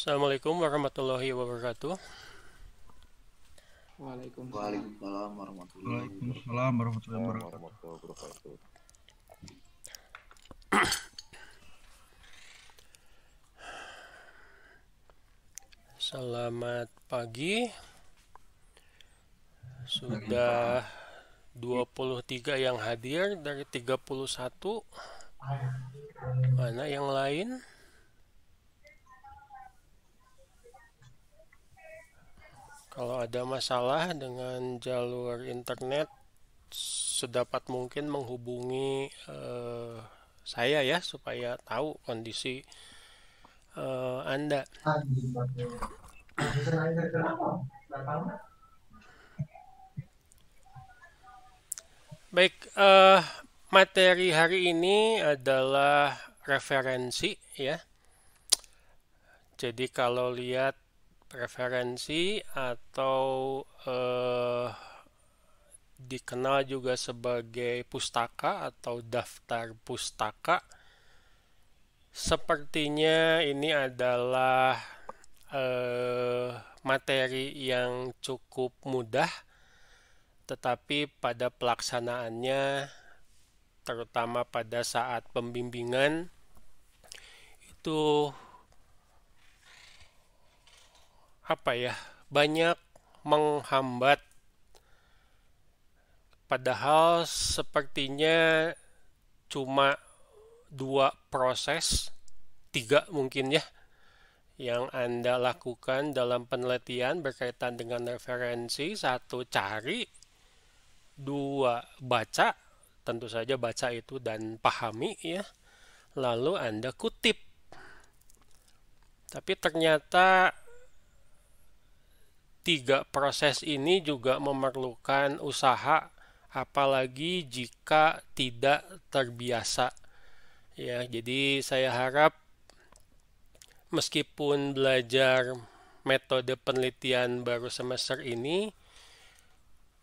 Assalamualaikum warahmatullahi wabarakatuh. Waalaikumsalam. Waalaikumsalam warahmatullahi Waalaikumsalam warahmatullahi wabarakatuh. wabarakatuh. Selamat pagi. Sudah 23 yang hadir dari 31. Mana yang lain? Kalau ada masalah dengan jalur internet, sedapat mungkin menghubungi saya ya supaya tahu kondisi Anda. Baik, materi hari ini adalah referensi ya. Jadi kalau lihat referensi atau dikenal juga sebagai pustaka atau daftar pustaka, sepertinya ini adalah materi yang cukup mudah, tetapi pada pelaksanaannya, terutama pada saat pembimbingan, itu banyak menghambat. Padahal sepertinya cuma 2 proses, 3 mungkin ya, yang Anda lakukan dalam penelitian berkaitan dengan referensi. 1, cari. 2, baca. Tentu saja baca itu dan pahami ya. Lalu Anda kutip. Tapi ternyata 3 proses ini juga memerlukan usaha, apalagi jika tidak terbiasa. Ya, jadi saya harap meskipun belajar metode penelitian baru semester ini,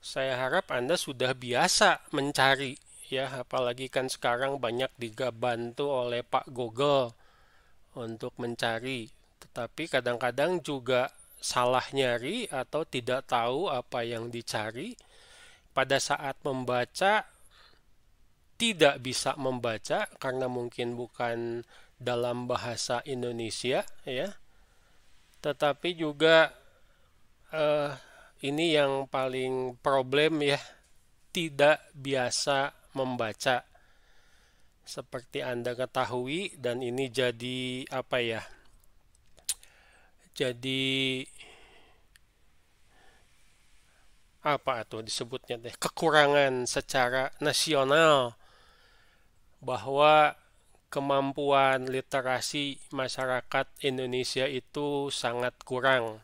saya harap Anda sudah biasa mencari ya, apalagi kan sekarang banyak dibantu oleh Pak Google untuk mencari. Tetapi kadang-kadang juga salah nyari atau tidak tahu apa yang dicari. Pada saat membaca tidak bisa membaca karena mungkin bukan dalam bahasa Indonesia ya. Tetapi juga ini yang paling problem ya, tidak biasa membaca. Seperti Anda ketahui, dan ini jadi jadi disebutnya kekurangan secara nasional, bahwa kemampuan literasi masyarakat Indonesia itu sangat kurang.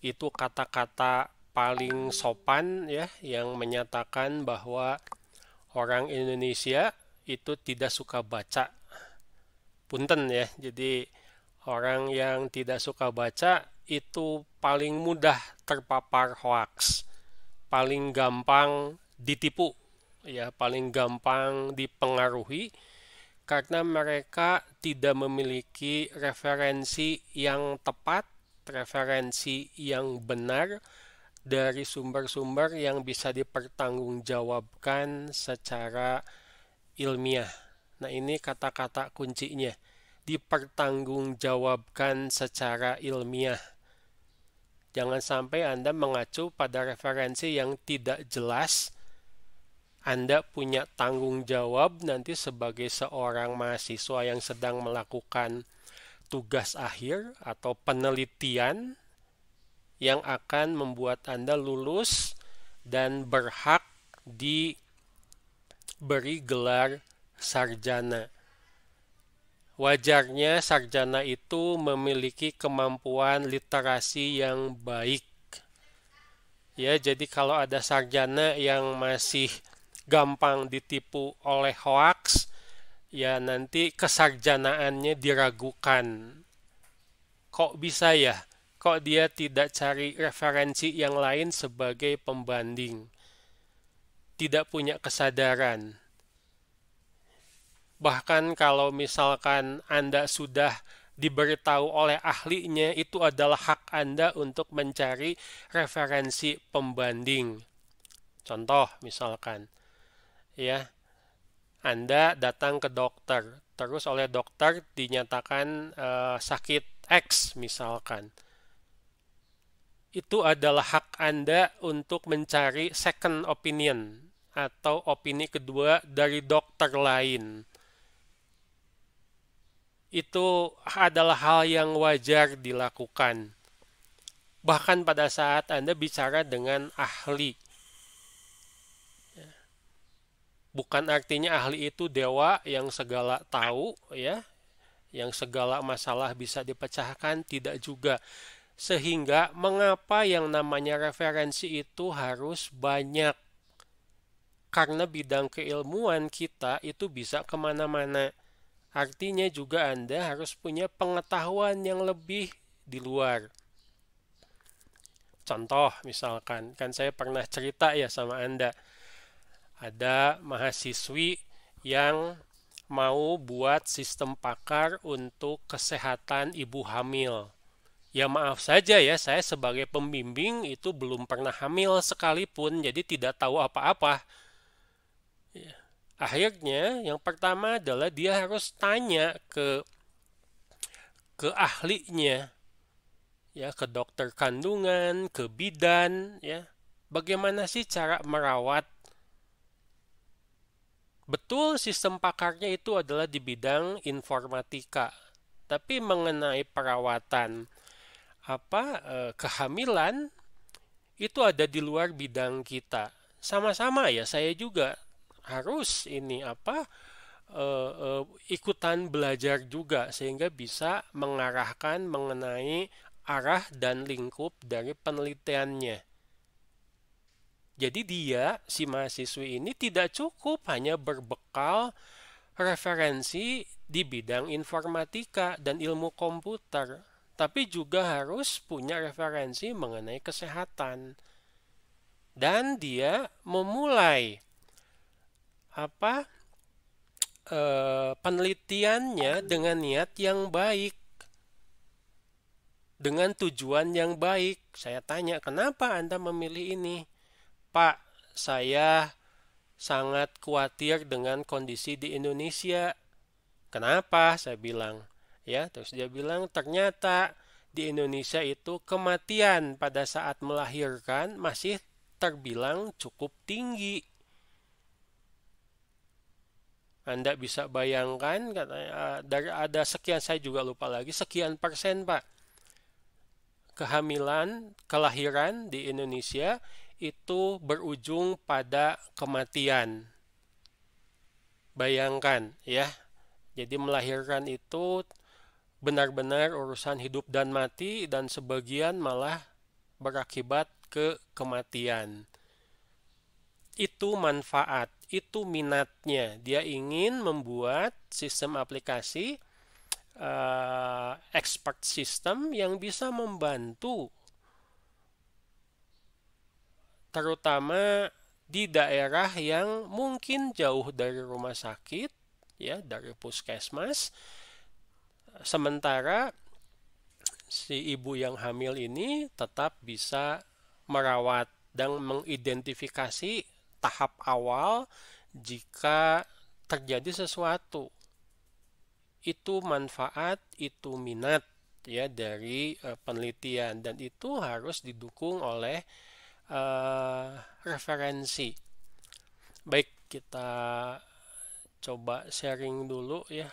Itu kata-kata paling sopan ya, yang menyatakan bahwa orang Indonesia itu tidak suka baca. Punten ya, jadi orang yang tidak suka baca itu paling mudah terpapar hoaks, paling gampang ditipu, ya paling gampang dipengaruhi karena mereka tidak memiliki referensi yang tepat, referensi yang benar dari sumber-sumber yang bisa dipertanggungjawabkan secara ilmiah. Nah, ini kata-kata kuncinya, dipertanggungjawabkan secara ilmiah. Jangan sampai Anda mengacu pada referensi yang tidak jelas. Anda punya tanggung jawab nanti sebagai seorang mahasiswa yang sedang melakukan tugas akhir atau penelitian yang akan membuat Anda lulus dan berhak diberi gelar sarjana. Wajarnya sarjana itu memiliki kemampuan literasi yang baik. Ya, jadi kalau ada sarjana yang masih gampang ditipu oleh hoaks, ya nanti kesarjanaannya diragukan. Kok bisa ya? Kok dia tidak cari referensi yang lain sebagai pembanding? Tidak punya kesadaran. Bahkan kalau misalkan Anda sudah diberitahu oleh ahlinya, itu adalah hak Anda untuk mencari referensi pembanding. Contoh misalkan, ya, Anda datang ke dokter, terus oleh dokter dinyatakan sakit X misalkan. Itu adalah hak Anda untuk mencari second opinion atau opini kedua dari dokter lain. Itu adalah hal yang wajar dilakukan. Bahkan pada saat Anda bicara dengan ahli. Bukan artinya ahli itu dewa yang segala tahu, ya, yang segala masalah bisa dipecahkan, tidak juga. Sehingga mengapa yang namanya referensi itu harus banyak? Karena bidang keilmuan kita itu bisa kemana-mana. Artinya juga Anda harus punya pengetahuan yang lebih di luar. Contoh misalkan, kan saya pernah cerita ya sama Anda. Ada mahasiswi yang mau buat sistem pakar untuk kesehatan ibu hamil. Ya maaf saja ya, saya sebagai pembimbing itu belum pernah hamil sekalipun, jadi tidak tahu apa-apa. Akhirnya yang pertama adalah dia harus tanya ke ahlinya, ya, ke dokter kandungan, ke bidan, ya. Bagaimana sih cara merawat? Betul sistem pakarnya itu adalah di bidang informatika, tapi mengenai perawatan kehamilan itu ada di luar bidang kita. Sama-sama ya, saya juga harus ikutan belajar juga sehingga bisa mengarahkan mengenai arah dan lingkup dari penelitiannya. Jadi si mahasiswi ini tidak cukup hanya berbekal referensi di bidang informatika dan ilmu komputer, tapi juga harus punya referensi mengenai kesehatan. Dan dia memulai penelitiannya dengan niat yang baik, dengan tujuan yang baik. Saya tanya, kenapa Anda memilih ini? Pak, saya sangat khawatir dengan kondisi di Indonesia. Kenapa? Saya bilang. Ya, terus dia bilang, ternyata di Indonesia itu kematian pada saat melahirkan masih terbilang cukup tinggi. Anda bisa bayangkan, katanya, dari ada sekian, saya juga lupa lagi, sekian persen Pak, kelahiran di Indonesia itu berujung pada kematian. Bayangkan ya, jadi melahirkan itu benar-benar urusan hidup dan mati, dan sebagian malah berakibat ke kematian. Itu manfaat, itu minatnya. Dia ingin membuat sistem aplikasi expert system yang bisa membantu terutama di daerah yang mungkin jauh dari rumah sakit, ya, dari puskesmas. Sementara si ibu yang hamil ini tetap bisa merawat dan mengidentifikasi tahap awal jika terjadi sesuatu. Itu manfaat, itu minat ya dari penelitian, dan itu harus didukung oleh referensi. Baik, kita coba sharing dulu ya.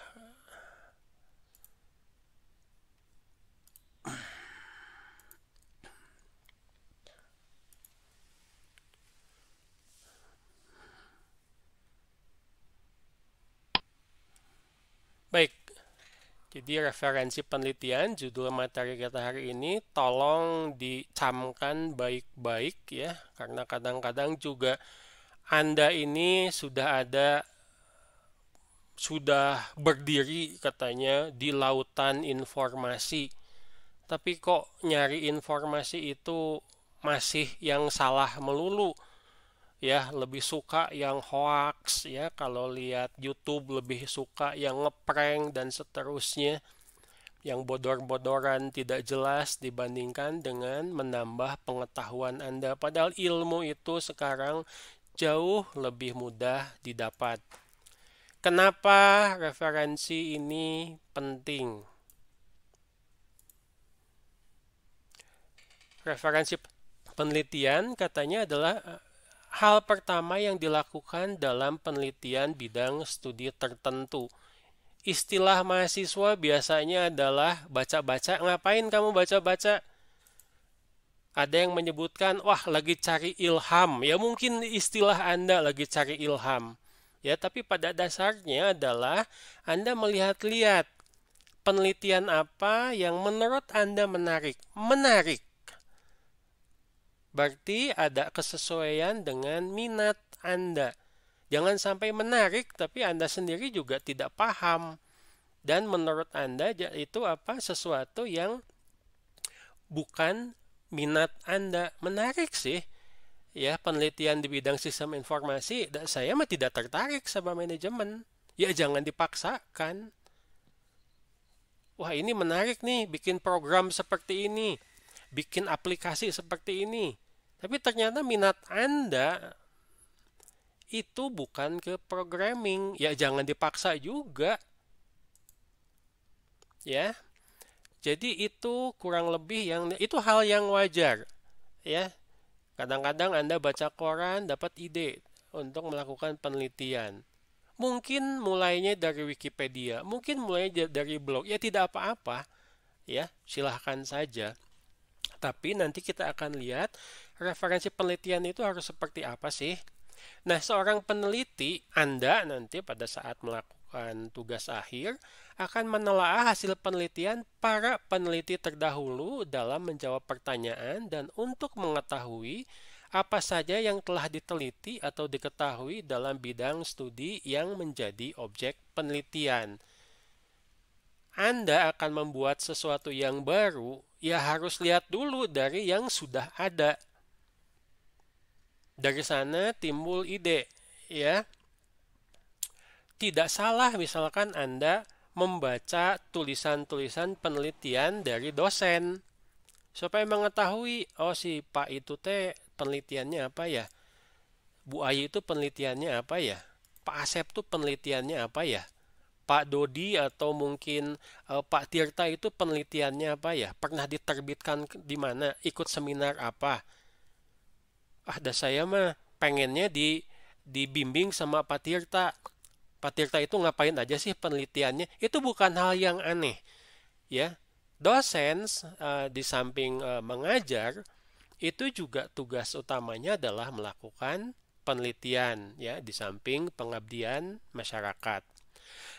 Baik, jadi referensi penelitian, judul materi kita hari ini, tolong dicamkan baik-baik ya, karena kadang-kadang juga Anda ini sudah berdiri katanya di lautan informasi, tapi kok nyari informasi itu masih yang salah melulu. Ya, lebih suka yang hoax ya, kalau lihat YouTube lebih suka yang ngeprank dan seterusnya. yang bodor-bodoran tidak jelas dibandingkan dengan menambah pengetahuan Anda. Padahal ilmu itu sekarang jauh lebih mudah didapat. Kenapa referensi ini penting? Referensi penelitian katanya adalah hal pertama yang dilakukan dalam penelitian bidang studi tertentu. Istilah mahasiswa biasanya adalah baca-baca. Ngapain kamu baca-baca? Ada yang menyebutkan, wah lagi cari ilham. Ya mungkin istilah Anda lagi cari ilham. Ya, tapi pada dasarnya adalah Anda melihat-lihat penelitian apa yang menurut Anda menarik. Menarik. Berarti ada kesesuaian dengan minat Anda. Jangan sampai menarik, tapi Anda sendiri juga tidak paham. Dan menurut Anda itu apa? Sesuatu yang bukan minat Anda. Menarik sih. Ya, penelitian di bidang sistem informasi, saya mah tidak tertarik sama manajemen. Ya, jangan dipaksakan. Wah, ini menarik nih, bikin program seperti ini. Bikin aplikasi seperti ini. Tapi ternyata minat Anda itu bukan ke programming. Ya jangan dipaksa juga. Ya. Jadi itu kurang lebih itu hal yang wajar. Ya. Kadang-kadang Anda baca koran dapat ide untuk melakukan penelitian. Mungkin mulainya dari Wikipedia, mungkin mulainya dari blog. Ya tidak apa-apa. Ya, silahkan saja. Tapi nanti kita akan lihat referensi penelitian itu harus seperti apa sih? Nah, seorang peneliti, Anda nanti pada saat melakukan tugas akhir akan menelaah hasil penelitian para peneliti terdahulu dalam menjawab pertanyaan dan untuk mengetahui apa saja yang telah diteliti atau diketahui dalam bidang studi yang menjadi objek penelitian. Anda akan membuat sesuatu yang baru, ya harus lihat dulu dari yang sudah ada. Dari sana timbul ide, ya. Tidak salah misalkan Anda membaca tulisan-tulisan penelitian dari dosen supaya mengetahui, oh si Pak itu teh penelitiannya apa ya? Bu Ayi itu penelitiannya apa ya? Pak Asep tuh penelitiannya apa ya? Pak Dodi atau mungkin Pak Tirta itu penelitiannya apa ya? Pernah diterbitkan di mana? Ikut seminar apa? Saya mah pengennya dibimbing sama Pak Tirta. Pak Tirta itu ngapain aja sih penelitiannya? Itu bukan hal yang aneh, ya. Dosen di samping mengajar itu juga tugas utamanya adalah melakukan penelitian, ya, di samping pengabdian masyarakat.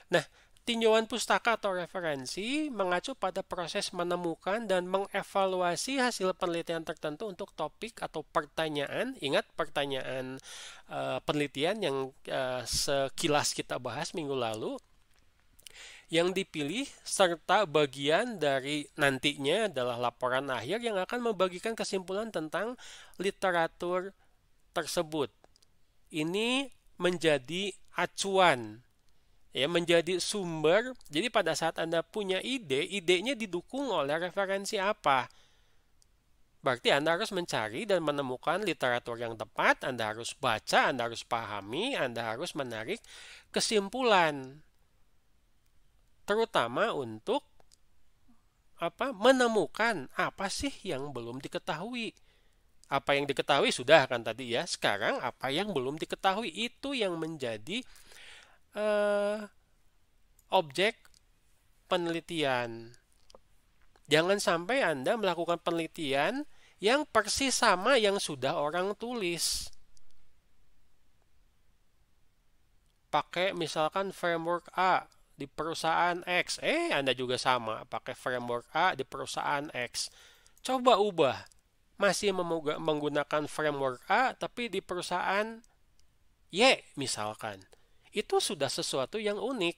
Nah, tinjauan pustaka atau referensi mengacu pada proses menemukan dan mengevaluasi hasil penelitian tertentu untuk topik atau pertanyaan. Ingat pertanyaan penelitian yang sekilas kita bahas minggu lalu. Yang dipilih serta bagian dari nantinya adalah laporan akhir yang akan membagikan kesimpulan tentang literatur tersebut. Ini menjadi acuan, ya, menjadi sumber. Jadi pada saat Anda punya ide, idenya didukung oleh referensi apa? Berarti Anda harus mencari dan menemukan literatur yang tepat, Anda harus baca, Anda harus pahami, Anda harus menarik kesimpulan. Terutama untuk menemukan apa sih yang belum diketahui. Apa yang diketahui sudah kan tadi ya. Sekarang apa yang belum diketahui itu yang menjadi objek penelitian. Jangan sampai Anda melakukan penelitian yang persis sama yang sudah orang tulis. Pakai misalkan framework A di perusahaan X. Anda juga sama, pakai framework A di perusahaan X. Coba ubah. Masih menggunakan framework A, tapi di perusahaan Y misalkan. Itu sudah sesuatu yang unik.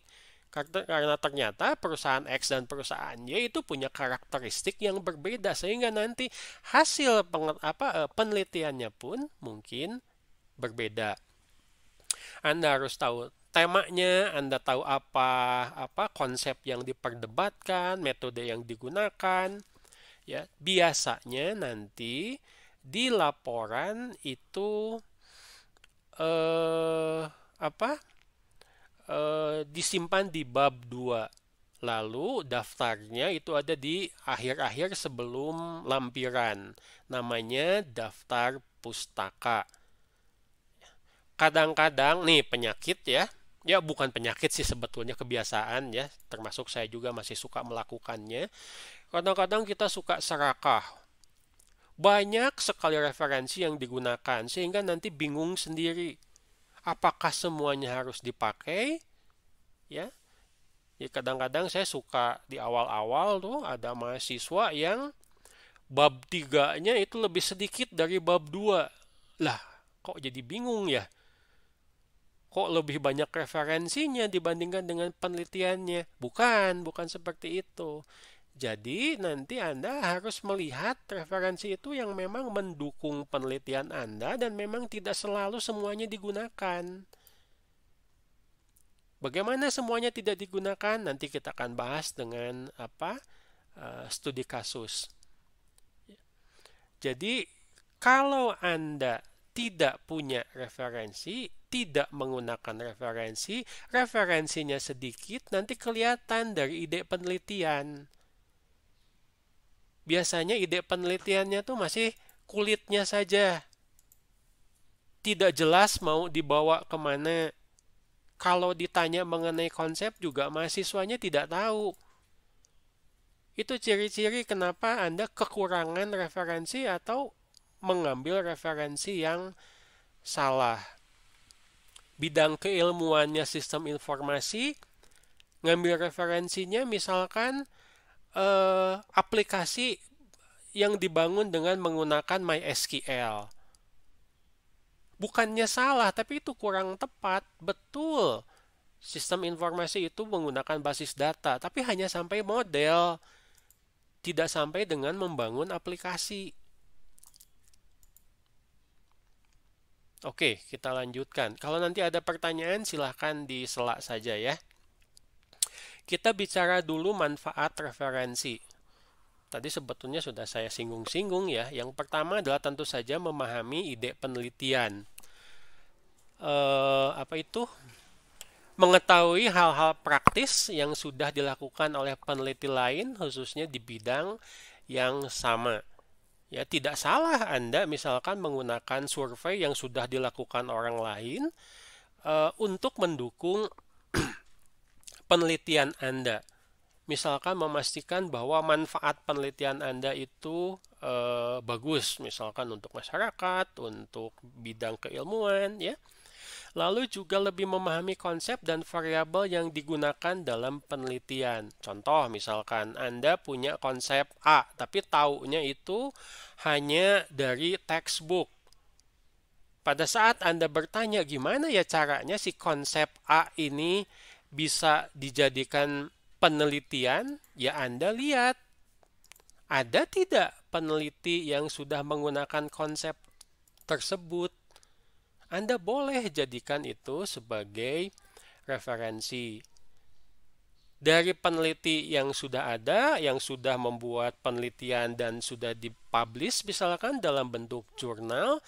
Karena ternyata perusahaan X dan perusahaan Y itu punya karakteristik yang berbeda. Sehingga nanti hasil penelitiannya pun mungkin berbeda. Anda harus tahu temanya, Anda tahu apa konsep yang diperdebatkan, metode yang digunakan, ya. Biasanya nanti di laporan itu eh apa? Disimpan di bab 2. Lalu daftarnya itu ada di akhir-akhir sebelum lampiran. Namanya daftar pustaka. Kadang-kadang nih penyakit ya. Ya bukan penyakit sih sebetulnya, kebiasaan ya. Termasuk saya juga masih suka melakukannya. Kadang-kadang kita suka serakah. Banyak sekali referensi yang digunakan sehingga nanti bingung sendiri. Apakah semuanya harus dipakai? Ya, ya kadang-kadang saya suka di awal-awal tuh ada mahasiswa yang bab 3-nya itu lebih sedikit dari bab 2. Lah, kok jadi bingung ya? Kok lebih banyak referensinya dibandingkan dengan penelitiannya? Bukan seperti itu. Jadi nanti Anda harus melihat referensi itu yang memang mendukung penelitian Anda dan memang tidak selalu semuanya digunakan. Bagaimana semuanya tidak digunakan? Nanti kita akan bahas dengan studi kasus. Jadi kalau Anda tidak punya referensi, tidak menggunakan referensi, referensinya sedikit, nanti kelihatan dari ide penelitian. Biasanya ide penelitiannya tuh masih kulitnya saja. Tidak jelas mau dibawa kemana. Kalau ditanya mengenai konsep juga mahasiswanya tidak tahu. Itu ciri-ciri kenapa Anda kekurangan referensi atau mengambil referensi yang salah. Bidang keilmuannya sistem informasi, ngambil referensinya misalkan aplikasi yang dibangun dengan menggunakan MySQL. Bukannya salah, tapi itu kurang tepat. Betul, sistem informasi itu menggunakan basis data, tapi hanya sampai model, tidak sampai dengan membangun aplikasi. Oke, kita lanjutkan. Kalau nanti ada pertanyaan, silahkan disela saja ya. Kita bicara dulu manfaat referensi. Tadi sebetulnya sudah saya singgung-singgung ya. Yang pertama adalah tentu saja memahami ide penelitian. Apa itu? Mengetahui hal-hal praktis yang sudah dilakukan oleh peneliti lain, khususnya di bidang yang sama. Ya, tidak salah Anda misalkan menggunakan survei yang sudah dilakukan orang lain untuk mendukung penelitian Anda. Misalkan memastikan bahwa manfaat penelitian Anda itu bagus, misalkan untuk masyarakat, untuk bidang keilmuan, ya. Lalu juga lebih memahami konsep dan variabel yang digunakan dalam penelitian. Contoh, misalkan Anda punya konsep A, tapi taunya itu hanya dari textbook. Pada saat Anda bertanya gimana ya caranya si konsep A ini bisa dijadikan penelitian, ya Anda lihat ada tidak peneliti yang sudah menggunakan konsep tersebut. Anda boleh jadikan itu sebagai referensi. Dari peneliti yang sudah ada, yang sudah membuat penelitian dan sudah dipublish misalkan dalam bentuk jurnal,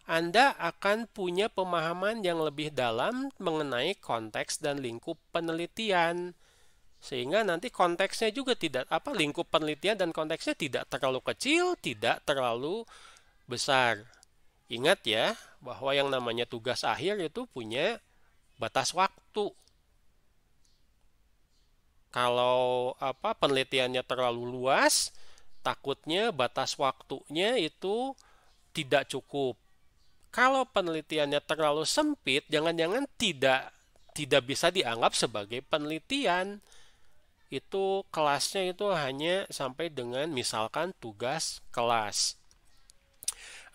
Anda akan punya pemahaman yang lebih dalam mengenai konteks dan lingkup penelitian. Sehingga nanti konteksnya juga tidak lingkup penelitian dan konteksnya tidak terlalu kecil, tidak terlalu besar. Ingat ya, bahwa yang namanya tugas akhir itu punya batas waktu. Kalau penelitiannya terlalu luas, takutnya batas waktunya itu tidak cukup. Kalau penelitiannya terlalu sempit, jangan-jangan tidak bisa dianggap sebagai penelitian. Itu kelasnya itu hanya sampai dengan misalkan tugas kelas.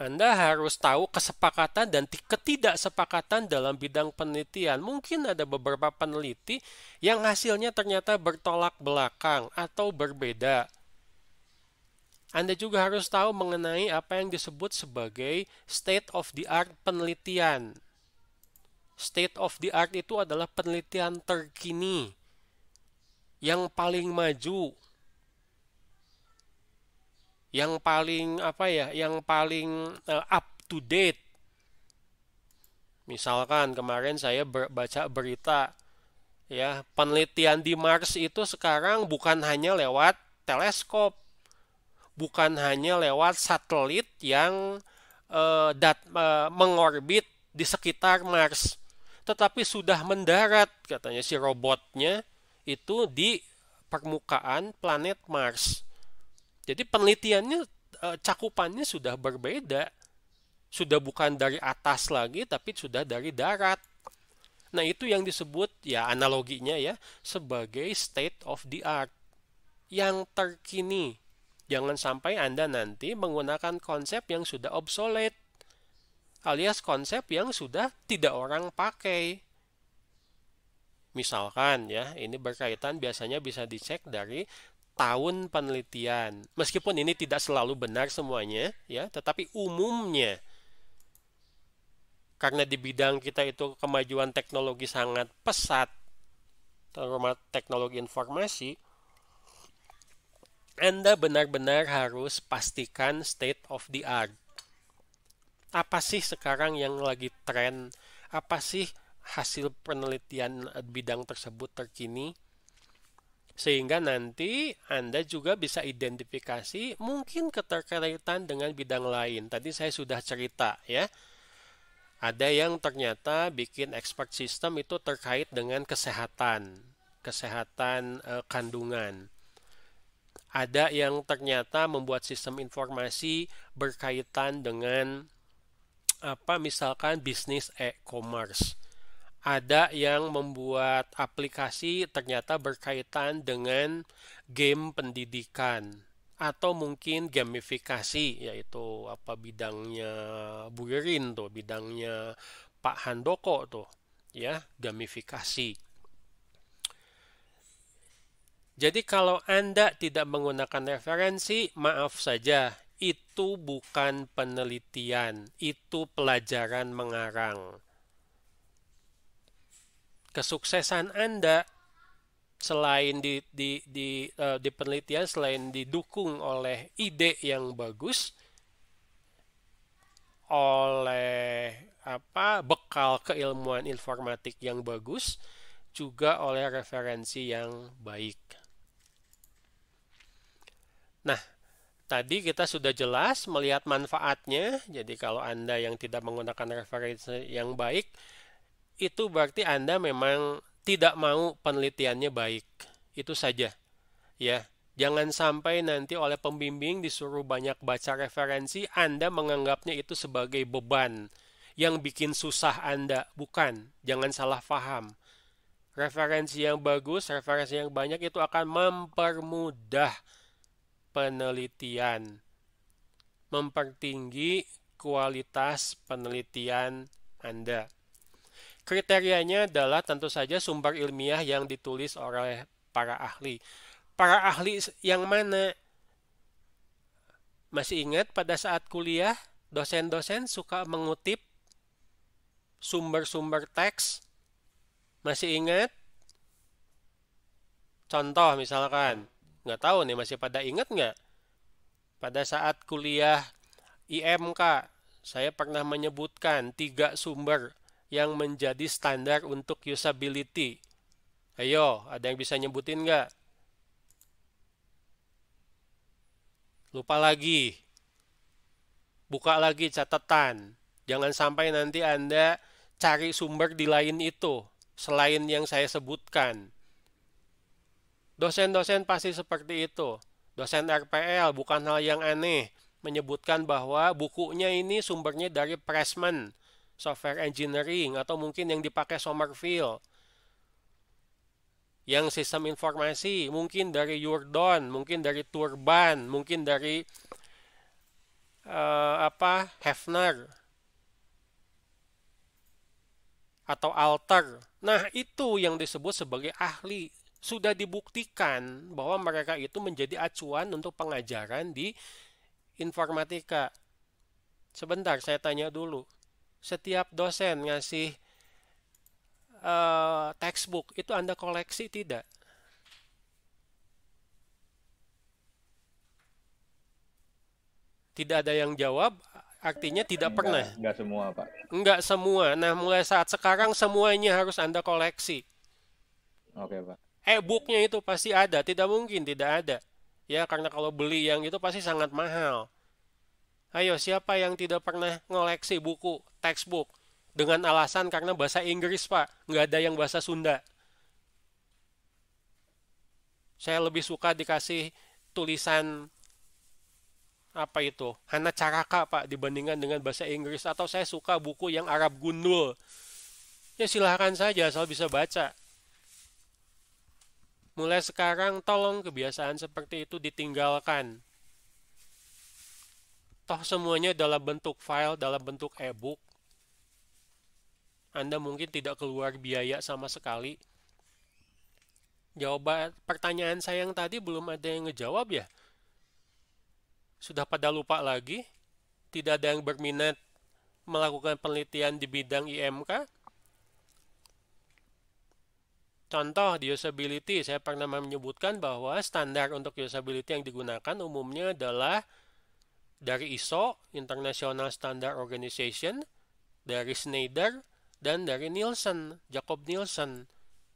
Anda harus tahu kesepakatan dan ketidaksepakatan dalam bidang penelitian. Mungkin ada beberapa peneliti yang hasilnya ternyata bertolak belakang atau berbeda. Anda juga harus tahu mengenai apa yang disebut sebagai state of the art penelitian. State of the art itu adalah penelitian terkini yang paling maju, yang paling up to date. Misalkan kemarin saya baca berita, ya, penelitian di Mars itu sekarang bukan hanya lewat teleskop, bukan hanya lewat satelit yang mengorbit di sekitar Mars, tetapi sudah mendarat, katanya si robotnya itu di permukaan planet Mars. Jadi penelitiannya, cakupannya sudah berbeda, sudah bukan dari atas lagi, tapi sudah dari darat. Nah, itu yang disebut, ya, analoginya ya, sebagai state of the art, yang terkini. Jangan sampai Anda nanti menggunakan konsep yang sudah obsolete, alias konsep yang sudah tidak orang pakai. Misalkan, ya, ini berkaitan, biasanya bisa dicek dari tahun penelitian. Meskipun ini tidak selalu benar semuanya, ya, tetapi umumnya, karena di bidang kita itu kemajuan teknologi sangat pesat, terutama teknologi informasi, Anda benar-benar harus pastikan state of the art. Apa sih sekarang yang lagi tren? Apa sih hasil penelitian bidang tersebut terkini? Sehingga nanti Anda juga bisa identifikasi mungkin keterkaitan dengan bidang lain. Tadi saya sudah cerita, ya. Ada yang ternyata bikin expert system itu terkait dengan kesehatan kandungan. Ada yang ternyata membuat sistem informasi berkaitan dengan misalkan bisnis e-commerce. Ada yang membuat aplikasi ternyata berkaitan dengan game pendidikan atau mungkin gamifikasi, yaitu bidangnya Bu Yerin tuh, bidangnya Pak Handoko tuh, ya, gamifikasi. Jadi kalau Anda tidak menggunakan referensi, maaf saja, itu bukan penelitian, itu pelajaran mengarang. Kesuksesan Anda selain di penelitian, selain didukung oleh ide yang bagus, oleh bekal keilmuan informatik yang bagus, juga oleh referensi yang baik. Nah, tadi kita sudah jelas melihat manfaatnya. Jadi kalau Anda yang tidak menggunakan referensi yang baik, itu berarti Anda memang tidak mau penelitiannya baik. Itu saja, ya. Jangan sampai nanti oleh pembimbing disuruh banyak baca referensi, Anda menganggapnya itu sebagai beban yang bikin susah Anda. Bukan, jangan salah paham. Referensi yang bagus, referensi yang banyak itu akan mempermudah penelitian, mempertinggi kualitas penelitian Anda. Kriterianya adalah tentu saja sumber ilmiah yang ditulis oleh para ahli. Para ahli yang mana? Masih ingat pada saat kuliah, dosen-dosen suka mengutip sumber-sumber teks? Masih ingat? Contoh misalkan, nggak tahu nih, masih pada ingat nggak? Pada saat kuliah IMK, saya pernah menyebutkan 3 sumber yang menjadi standar untuk usability. Ayo, ada yang bisa nyebutin nggak? Lupa lagi. Buka lagi catatan. Jangan sampai nanti Anda cari sumber di lain itu, selain yang saya sebutkan. Dosen-dosen pasti seperti itu. Dosen RPL bukan hal yang aneh menyebutkan bahwa bukunya ini sumbernya dari Pressman, Software Engineering, atau mungkin yang dipakai Somerville. Yang sistem informasi mungkin dari Yurdon, mungkin dari Turban, mungkin dari Hefner atau Alter. Nah, itu yang disebut sebagai ahli. Sudah dibuktikan bahwa mereka itu menjadi acuan untuk pengajaran di informatika. Sebentar, saya tanya dulu. Setiap dosen ngasih textbook itu Anda koleksi tidak? Tidak ada yang jawab, artinya tidak pernah. Enggak semua, Pak. Enggak semua. Nah, mulai saat sekarang semuanya harus Anda koleksi. Oke, Pak. E-booknya itu pasti ada, tidak mungkin tidak ada. Ya, karena kalau beli yang itu pasti sangat mahal. Ayo, siapa yang tidak pernah ngoleksi buku, textbook? Dengan alasan karena bahasa Inggris, Pak. Nggak ada yang bahasa Sunda. Saya lebih suka dikasih tulisan apa itu? Hana Caraka, Pak, dibandingkan dengan bahasa Inggris. Atau saya suka buku yang Arab Gundul. Ya silahkan saja, asal bisa baca. Mulai sekarang, tolong kebiasaan seperti itu ditinggalkan. Toh semuanya dalam bentuk file, dalam bentuk e-book. Anda mungkin tidak keluar biaya sama sekali. Jawaban pertanyaan saya yang tadi belum ada yang ngejawab ya? Sudah pada lupa lagi? Tidak ada yang berminat melakukan penelitian di bidang IMK? Contoh di usability, saya pernah menyebutkan bahwa standar untuk usability yang digunakan umumnya adalah dari ISO, International Standard Organization, dari Schneider, dan dari Nielsen, Jacob Nielsen.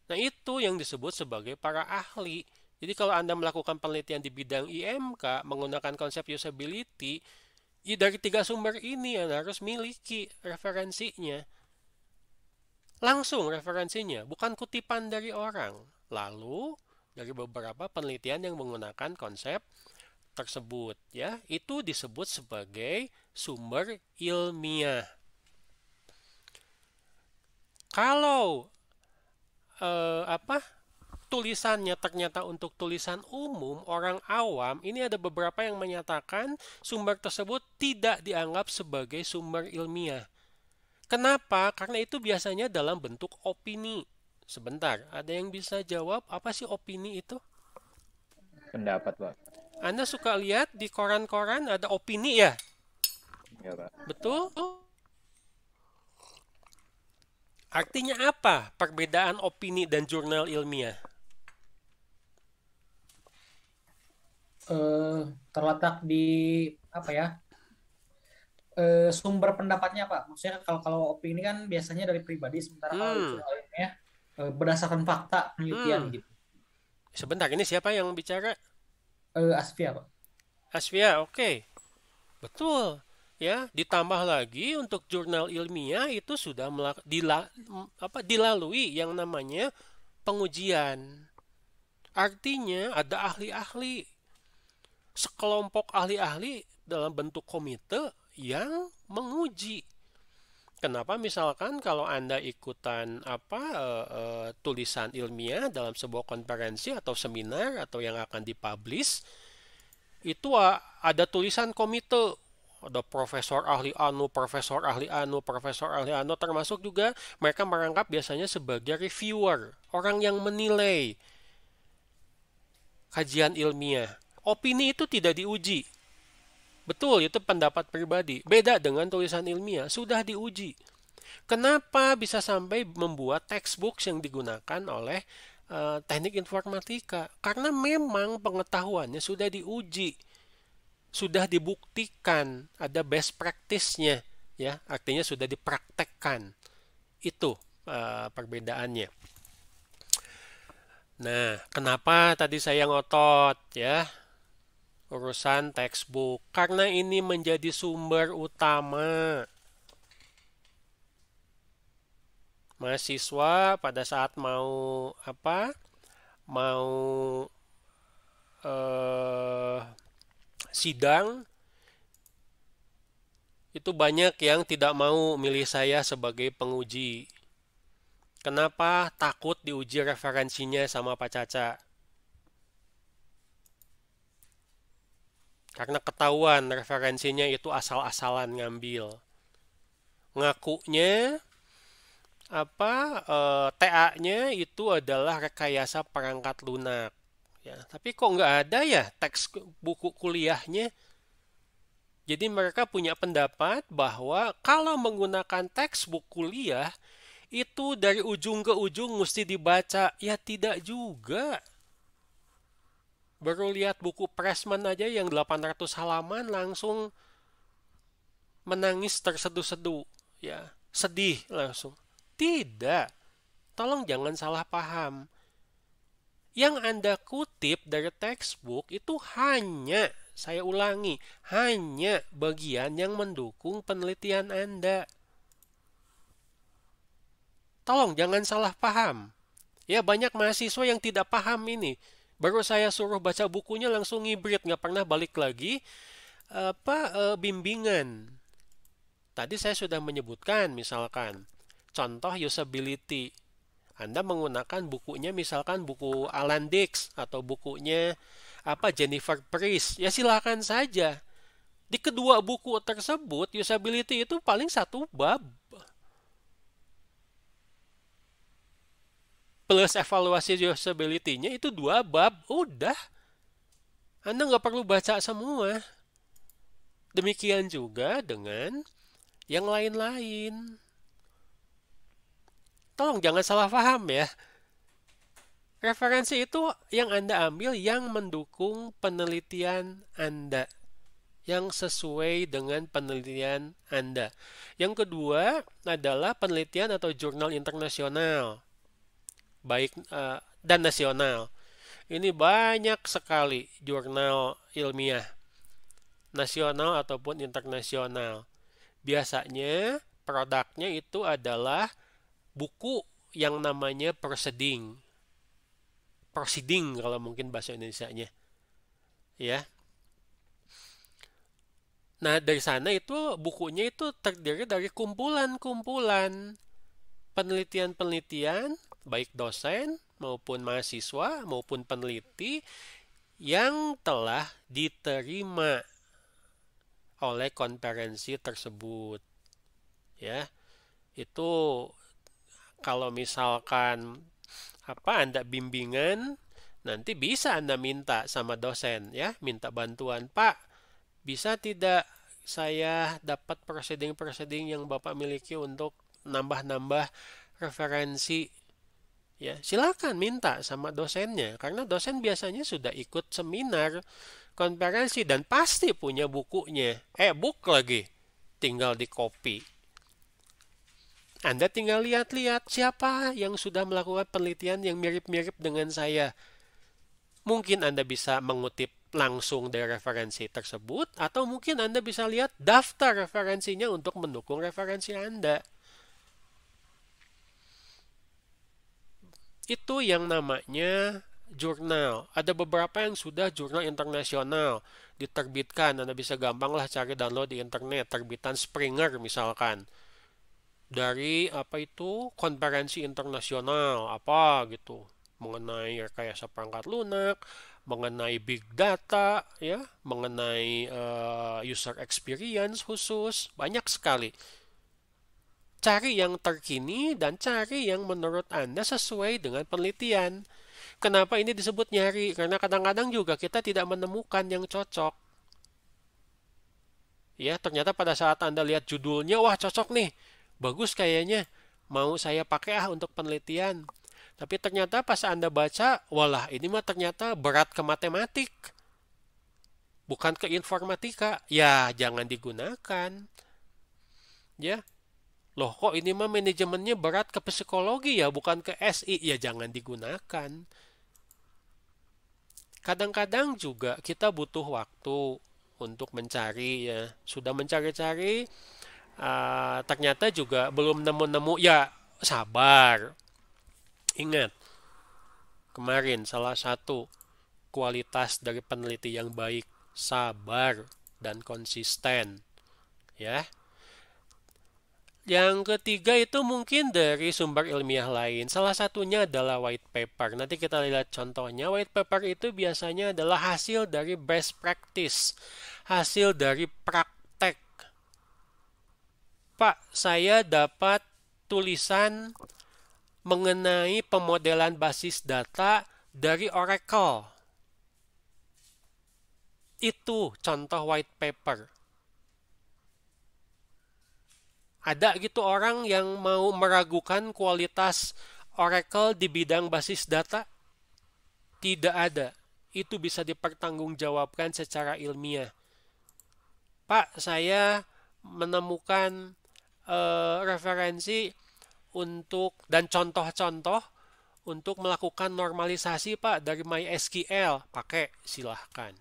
Nah, itu yang disebut sebagai para ahli. Jadi kalau Anda melakukan penelitian di bidang IMK menggunakan konsep usability, ya dari 3 sumber ini Anda harus miliki referensinya. Langsung referensinya, bukan kutipan dari orang. Lalu, dari beberapa penelitian yang menggunakan konsep tersebut, ya, itu disebut sebagai sumber ilmiah. Kalau tulisannya ternyata untuk tulisan umum orang awam, ini ada beberapa yang menyatakan sumber tersebut tidak dianggap sebagai sumber ilmiah. Kenapa? Karena itu biasanya dalam bentuk opini. Sebentar, ada yang bisa jawab apa sih opini itu? Pendapat, Pak. Anda suka lihat di koran-koran ada opini ya? Ya, Pak. Betul? Artinya apa perbedaan opini dan jurnal ilmiah? Terletak di apa ya? Sumber pendapatnya, Pak. Maksudnya kalau opini kan biasanya dari pribadi, sementara kalau jurnal ilmiah berdasarkan fakta penelitian gitu. Sebentar, ini siapa yang bicara? Asfia, Pak. Asfia, oke. Betul. Ya, ditambah lagi untuk jurnal ilmiah itu sudah dilalui yang namanya pengujian. Artinya ada ahli-ahli, sekelompok ahli-ahli dalam bentuk komite yang menguji. Kenapa misalkan kalau Anda ikutan tulisan ilmiah dalam sebuah konferensi atau seminar atau yang akan dipublish, itu ada tulisan komite. Ada profesor ahli anu, profesor ahli anu, profesor ahli anu, termasuk juga mereka merangkap biasanya sebagai reviewer, orang yang menilai kajian ilmiah. Opini itu tidak diuji. Betul, itu pendapat pribadi. Beda dengan tulisan ilmiah, sudah diuji. Kenapa bisa sampai membuat textbooks yang digunakan oleh teknik informatika? Karena memang pengetahuannya sudah diuji. Sudah dibuktikan, ada best practice-nya, ya, artinya sudah dipraktekkan. Itu perbedaannya. Nah, kenapa tadi saya ngotot, ya, urusan textbook? Karena ini menjadi sumber utama. Mahasiswa pada saat mau sidang, itu banyak yang tidak mau milih saya sebagai penguji. Kenapa? Takut diuji referensinya sama Pak Caca. Karena ketahuan referensinya itu asal-asalan ngambil. Ngakunya TA-nya itu adalah rekayasa perangkat lunak. Ya, tapi kok nggak ada ya teks buku kuliahnya? Jadi mereka punya pendapat bahwa kalau menggunakan textbook kuliah, Itu dari ujung ke ujung mesti dibaca. Ya tidak juga. Baru lihat buku Pressman aja yang 800 halaman langsung menangis terseduh-seduh. Ya, sedih langsung. Tidak. Tolong jangan salah paham. Yang Anda kutip dari textbook itu hanya, saya ulangi, hanya bagian yang mendukung penelitian Anda. Tolong jangan salah paham. Ya, banyak mahasiswa yang tidak paham ini. Baru saya suruh baca bukunya langsung ngibrit, nggak pernah balik lagi bimbingan. Tadi saya sudah menyebutkan misalkan contoh usability. Anda menggunakan bukunya misalkan buku Alan Dix atau bukunya Jennifer Priest. Ya silakan saja. Di kedua buku tersebut usability itu paling satu bab. Plus evaluasi usability-nya itu 2 bab. Udah. Anda nggak perlu baca semua. Demikian juga dengan yang lain-lain. Tolong jangan salah paham ya. Referensi itu yang Anda ambil yang mendukung penelitian Anda. Yang sesuai dengan penelitian Anda. Yang kedua adalah penelitian atau jurnal internasional. Baik dan nasional. Ini banyak sekali jurnal ilmiah. Nasional ataupun internasional. Biasanya produknya itu adalah buku yang namanya proceeding kalau mungkin bahasa Indonesianya, ya. Nah dari sana itu bukunya itu terdiri dari kumpulan-kumpulan penelitian-penelitian baik dosen maupun mahasiswa maupun peneliti yang telah diterima oleh konferensi tersebut, ya. Itu kalau misalkan Anda bimbingan, nanti bisa Anda minta sama dosen ya, minta bantuan, Pak, bisa tidak saya dapat proceeding yang Bapak miliki untuk nambah-nambah referensi? Ya, silakan minta sama dosennya karena dosen biasanya sudah ikut seminar, konferensi dan pasti punya bukunya. Book lagi. Tinggal di copy. Anda tinggal lihat-lihat siapa yang sudah melakukan penelitian yang mirip-mirip dengan saya. Mungkin Anda bisa mengutip langsung dari referensi tersebut, atau mungkin Anda bisa lihat daftar referensinya untuk mendukung referensi Anda. Itu yang namanya jurnal. Ada beberapa yang sudah jurnal internasional diterbitkan. Anda bisa gampanglah cari download di internet. Terbitan Springer misalkan. Dari konferensi internasional gitu mengenai rekayasa perangkat lunak, mengenai big data ya, mengenai user experience khusus, banyak sekali. Cari yang terkini dan cari yang menurut Anda sesuai dengan penelitian. Kenapa ini disebut nyari? Karena kadang-kadang juga kita tidak menemukan yang cocok. Ya, ternyata pada saat Anda lihat judulnya, wah cocok nih. Bagus kayaknya, mau saya pakai untuk penelitian. Tapi ternyata pas Anda baca, walah ini mah ternyata berat ke matematik. Bukan ke informatika. Ya, jangan digunakan. Ya, loh kok ini mah manajemennya berat ke psikologi ya, bukan ke SI. Ya, jangan digunakan. Kadang-kadang juga kita butuh waktu untuk mencari ya. Sudah mencari-cari, ternyata juga belum nemu-nemu, ya sabar. Ingat, kemarin salah satu kualitas dari peneliti yang baik, sabar dan konsisten. Ya. Yang ketiga itu mungkin dari sumber ilmiah lain. Salah satunya adalah white paper. Nanti kita lihat contohnya. White paper itu biasanya adalah hasil dari best practice, hasil dari praktek. Pak, saya dapat tulisan mengenai pemodelan basis data dari Oracle. Itu contoh white paper. Ada gitu orang yang mau meragukan kualitas Oracle di bidang basis data? Tidak ada. Itu bisa dipertanggungjawabkan secara ilmiah. Pak, saya menemukan referensi untuk dan contoh-contoh untuk melakukan normalisasi Pak dari MySQL. Pakai, silahkan.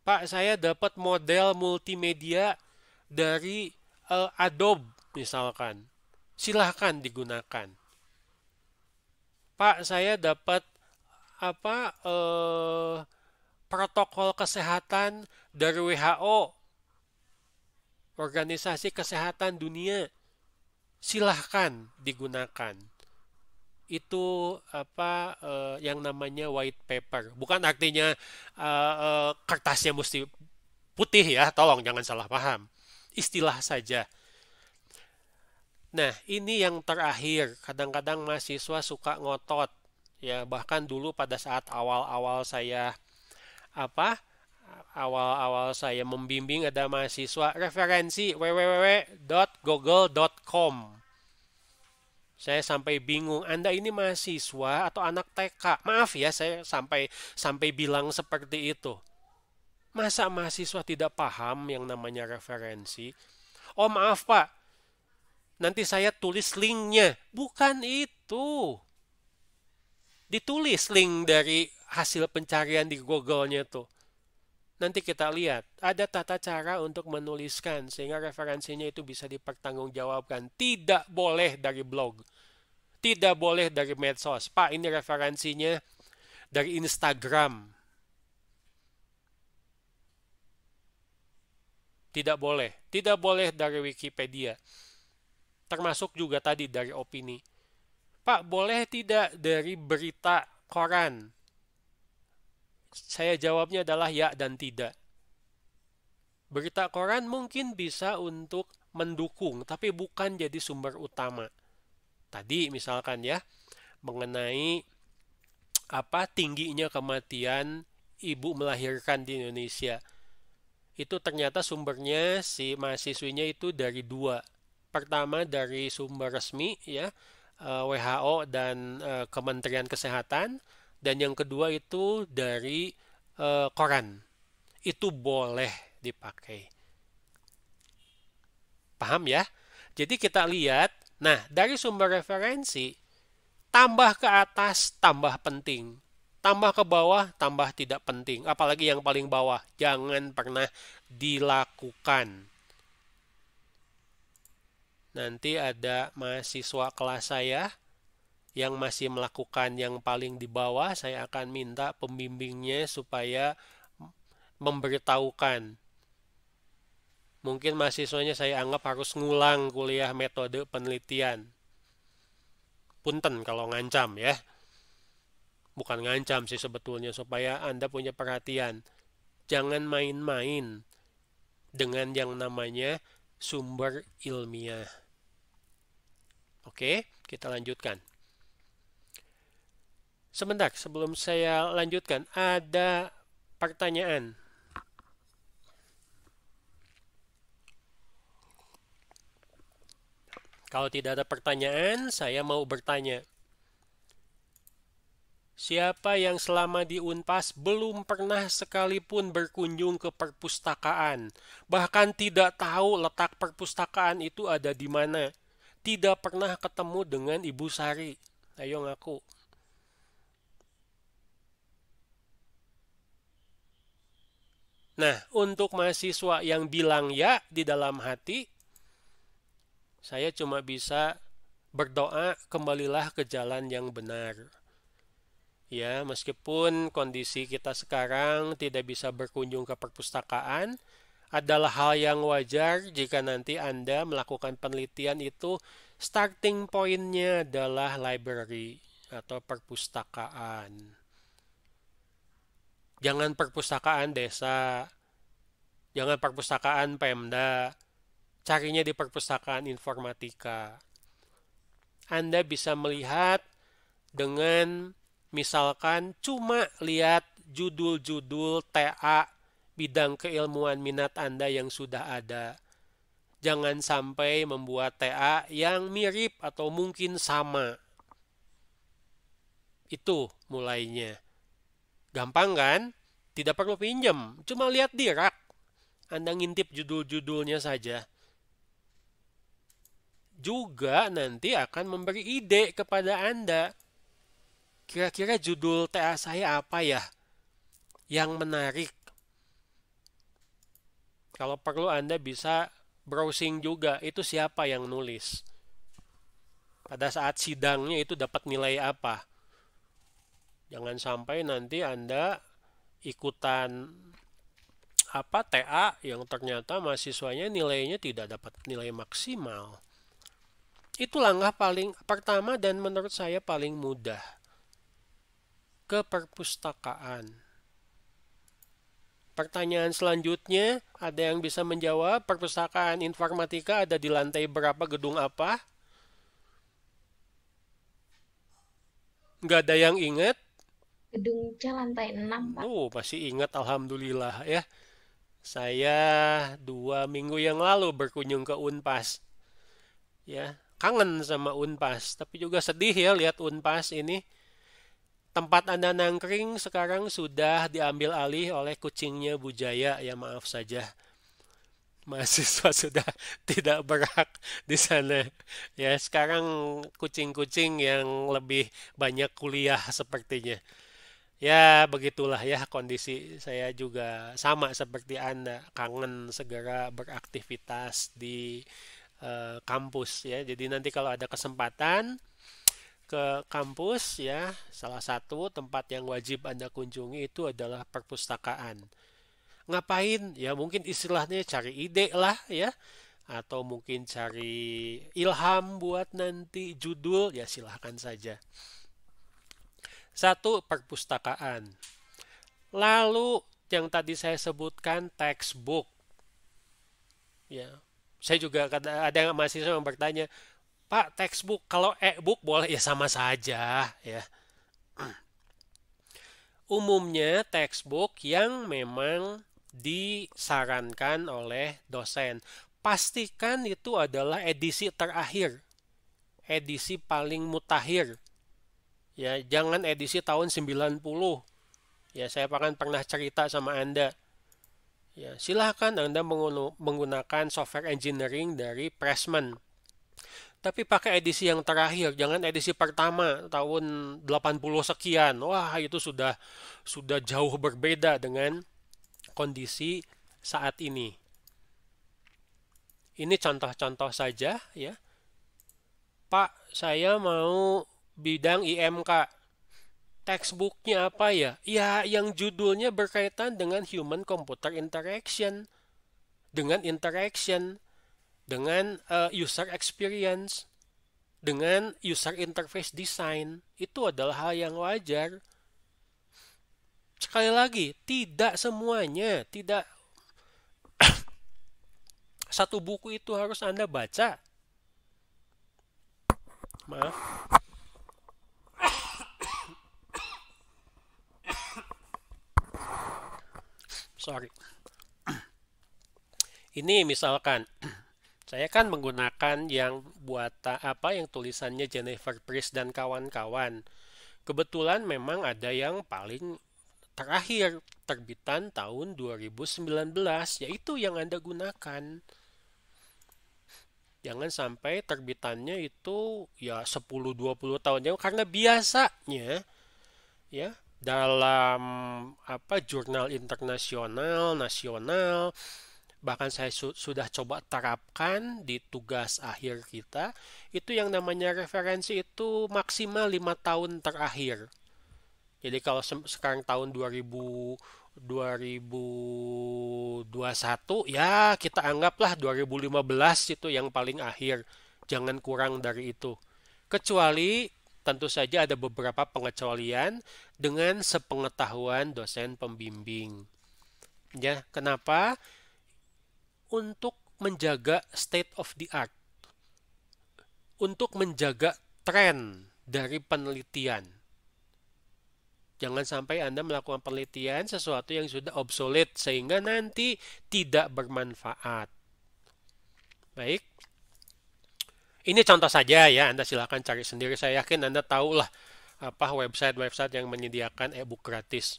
Pak, saya dapat model multimedia dari Adobe misalkan. Silahkan digunakan. Pak, saya dapat protokol kesehatan dari WHO, Organisasi Kesehatan Dunia. Silahkan digunakan. Itu yang namanya white paper. Bukan artinya kertasnya mesti putih ya, tolong jangan salah paham. Istilah saja. Nah, ini yang terakhir. Kadang-kadang mahasiswa suka ngotot. Ya, bahkan dulu pada saat awal-awal saya membimbing ada mahasiswa referensi www.google.com. Saya sampai bingung, Anda ini mahasiswa atau anak TK? Maaf ya, saya sampai bilang seperti itu. Masa mahasiswa tidak paham yang namanya referensi? Oh maaf Pak, nanti saya tulis linknya. Bukan itu. Ditulis link dari hasil pencarian di Google-nya tuh. Nanti kita lihat, ada tata cara untuk menuliskan sehingga referensinya itu bisa dipertanggungjawabkan. Tidak boleh dari blog. Tidak boleh dari medsos. Pak, ini referensinya dari Instagram. Tidak boleh. Tidak boleh dari Wikipedia. Termasuk juga tadi dari opini. Pak, boleh tidak dari berita koran? Saya jawabnya adalah ya dan tidak. Berita koran mungkin bisa untuk mendukung, tapi bukan jadi sumber utama. Tadi misalkan ya, mengenai tingginya kematian ibu melahirkan di Indonesia. Itu ternyata sumbernya si mahasiswinya itu dari dua. Pertama dari sumber resmi ya, WHO dan Kementerian Kesehatan. Dan yang kedua itu dari koran. Itu boleh dipakai. Paham ya? Jadi kita lihat, nah dari sumber referensi, tambah ke atas, tambah penting. Tambah ke bawah, tambah tidak penting. Apalagi yang paling bawah, jangan pernah dilakukan. Nanti ada mahasiswa kelas saya yang masih melakukan yang paling di bawah, saya akan minta pembimbingnya supaya memberitahukan. Mungkin mahasiswanya saya anggap harus ngulang kuliah metode penelitian. Punten kalau ngancam ya. Bukan ngancam sih sebetulnya, supaya Anda punya perhatian. Jangan main-main dengan yang namanya sumber ilmiah. Oke, kita lanjutkan. Sebentar, sebelum saya lanjutkan, ada pertanyaan. Kalau tidak ada pertanyaan, saya mau bertanya. Siapa yang selama di Unpas belum pernah sekalipun berkunjung ke perpustakaan, bahkan tidak tahu letak perpustakaan itu ada di mana, tidak pernah ketemu dengan Ibu Sari? Ayo ngaku. Nah, untuk mahasiswa yang bilang ya di dalam hati, saya cuma bisa berdoa kembalilah ke jalan yang benar. Ya, meskipun kondisi kita sekarang tidak bisa berkunjung ke perpustakaan, adalah hal yang wajar jika nanti Anda melakukan penelitian itu starting point-nya adalah library atau perpustakaan. Jangan perpustakaan desa, jangan perpustakaan Pemda, carinya di perpustakaan informatika. Anda bisa melihat dengan misalkan cuma lihat judul-judul TA bidang keilmuan minat Anda yang sudah ada. Jangan sampai membuat TA yang mirip atau mungkin sama. Itu mulainya. Gampang kan? Tidak perlu pinjam, cuma lihat di rak. Anda ngintip judul-judulnya saja. Juga nanti akan memberi ide kepada Anda. Kira-kira judul TA saya apa ya? Yang menarik. Kalau perlu Anda bisa browsing juga, itu siapa yang nulis. Pada saat sidangnya itu dapat nilai apa. Jangan sampai nanti Anda ikutan TA yang ternyata mahasiswanya nilainya tidak dapat nilai maksimal. Itu langkah paling pertama dan menurut saya paling mudah. Ke perpustakaan. Pertanyaan selanjutnya, ada yang bisa menjawab? Perpustakaan informatika ada di lantai berapa, gedung apa? Nggak ada yang ingat? Gedung C lantai 6, Pak. Masih ingat, alhamdulillah ya. Saya 2 minggu yang lalu berkunjung ke Unpas. Ya, kangen sama Unpas, tapi juga sedih ya lihat Unpas ini. Tempat Anda nangkring sekarang sudah diambil alih oleh kucingnya Bu Jaya, ya maaf saja. Mahasiswa sudah tidak berhak di sana. Ya, sekarang kucing-kucing yang lebih banyak kuliah sepertinya. Ya, begitulah ya kondisi saya juga sama seperti Anda, kangen segera beraktivitas di kampus ya. Jadi nanti kalau ada kesempatan ke kampus ya, salah satu tempat yang wajib Anda kunjungi itu adalah perpustakaan. Ngapain? Ya mungkin istilahnya cari ide lah ya, atau mungkin cari ilham buat nanti judul, ya silahkan saja. 1, perpustakaan. Lalu yang tadi saya sebutkan textbook. Ya, saya juga ada yang mahasiswa yang bertanya, Pak, textbook kalau e-book boleh? Ya sama saja ya. Umumnya textbook yang memang disarankan oleh dosen. Pastikan itu adalah edisi terakhir. Edisi paling mutakhir. Ya, jangan edisi tahun 90. Ya, saya akan pernah cerita sama Anda. Ya, silakan Anda menggunakan software engineering dari Pressman. Tapi pakai edisi yang terakhir, jangan edisi pertama tahun 80 sekian. Wah, itu sudah jauh berbeda dengan kondisi saat ini. Ini contoh-contoh saja ya. Pak, saya mau bidang IMK. Textbooknya apa ya? Ya, yang judulnya berkaitan dengan human computer interaction, dengan user experience, dengan user interface design. Itu adalah hal yang wajar. Sekali lagi, tidak semuanya, tidak satu buku itu harus Anda baca. Maaf. Sorry. Ini misalkan saya kan menggunakan yang tulisannya Jennifer Priest dan kawan-kawan. Kebetulan memang ada yang paling terakhir terbitan tahun 2019, yaitu yang Anda gunakan. Jangan sampai terbitannya itu ya 10-20 tahun jauh, karena biasanya ya dalam jurnal internasional, nasional, bahkan saya sudah coba terapkan di tugas akhir kita, itu yang namanya referensi itu maksimal 5 tahun terakhir. Jadi kalau sekarang tahun 2021 ya kita anggaplah 2015 itu yang paling akhir. Jangan kurang dari itu. Kecuali tentu saja ada beberapa pengecualian dengan sepengetahuan dosen pembimbing. Ya, kenapa? Untuk menjaga state of the art. Untuk menjaga tren dari penelitian. Jangan sampai Anda melakukan penelitian sesuatu yang sudah obsolete sehingga nanti tidak bermanfaat. Baik. Ini contoh saja ya, Anda silakan cari sendiri. Saya yakin Anda tahu lah apa website-website yang menyediakan e-book gratis.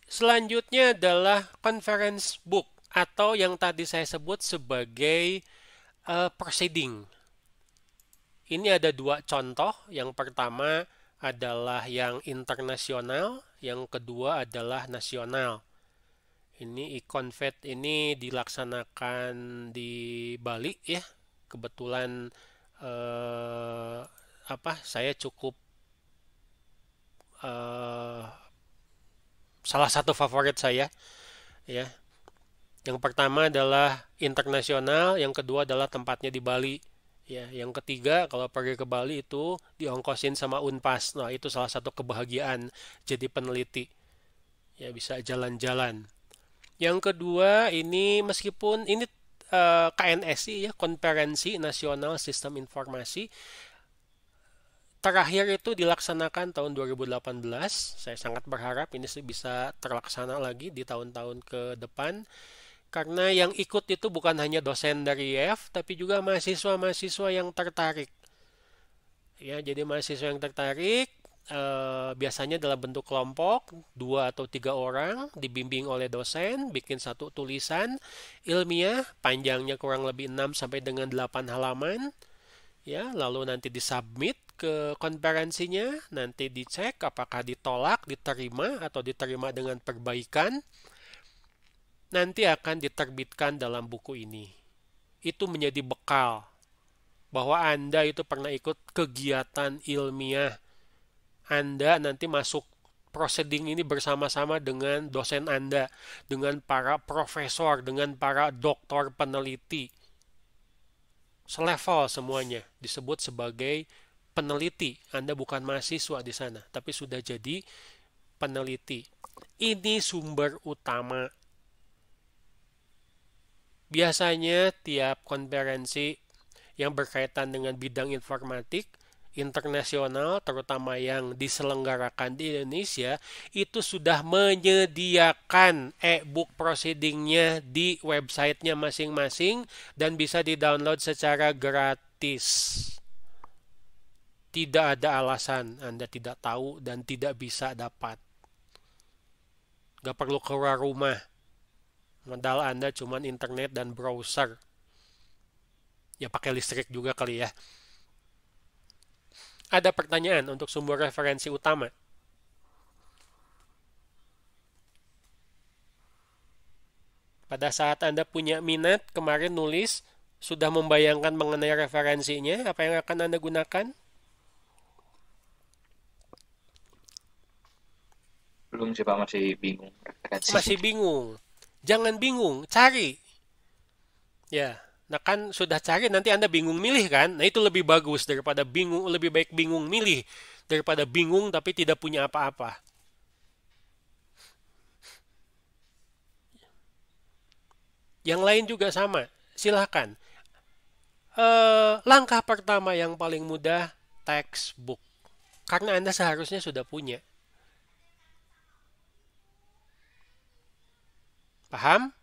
Selanjutnya adalah conference book atau yang tadi saya sebut sebagai proceeding. Ini ada dua contoh. Yang pertama adalah yang internasional, yang kedua adalah nasional. Ini e-convet ini dilaksanakan di Bali ya. Kebetulan saya cukup salah satu favorit saya ya. Yang pertama adalah internasional, yang kedua adalah tempatnya di Bali. Ya, yang ketiga kalau pergi ke Bali itu diongkosin sama Unpas. Nah, itu salah satu kebahagiaan jadi peneliti. Ya, bisa jalan-jalan. Yang kedua ini meskipun ini KNSI ya, Konferensi Nasional Sistem Informasi. Terakhir itu dilaksanakan tahun 2018. Saya sangat berharap ini bisa terlaksana lagi di tahun-tahun ke depan. Karena yang ikut itu bukan hanya dosen dari IF, tapi juga mahasiswa-mahasiswa yang tertarik. Ya, jadi mahasiswa yang tertarik biasanya dalam bentuk kelompok 2 atau 3 orang dibimbing oleh dosen, bikin satu tulisan ilmiah panjangnya kurang lebih 6 sampai dengan 8 halaman. Ya, lalu nanti disubmit ke konferensinya, nanti dicek apakah ditolak, diterima atau diterima dengan perbaikan. Nanti akan diterbitkan dalam buku ini. Itu menjadi bekal bahwa Anda itu pernah ikut kegiatan ilmiah. Anda nanti masuk proceeding ini bersama-sama dengan dosen Anda, dengan para profesor, dengan para doktor peneliti. Selevel semuanya disebut sebagai peneliti. Anda bukan mahasiswa di sana, tapi sudah jadi peneliti. Ini sumber utama. Biasanya tiap konferensi yang berkaitan dengan bidang informatik internasional, terutama yang diselenggarakan di Indonesia, itu sudah menyediakan e-book proceedingnya di websitenya masing-masing dan bisa di-download secara gratis. Tidak ada alasan Anda tidak tahu dan tidak bisa dapat. Gak perlu keluar rumah. Modal Anda cuma internet dan browser. Ya pakai listrik juga kali ya. Ada pertanyaan untuk sumber referensi utama? Pada saat Anda punya minat, kemarin nulis, sudah membayangkan mengenai referensinya, apa yang akan Anda gunakan? Belum sih Pak, masih bingung referensi. Masih bingung. Jangan bingung, cari. Ya, nah kan sudah cari nanti Anda bingung milih kan? Nah itu lebih bagus daripada bingung, lebih baik bingung milih daripada bingung tapi tidak punya apa-apa. Yang lain juga sama, silahkan. Langkah pertama yang paling mudah, textbook. Karena Anda seharusnya sudah punya. Paham?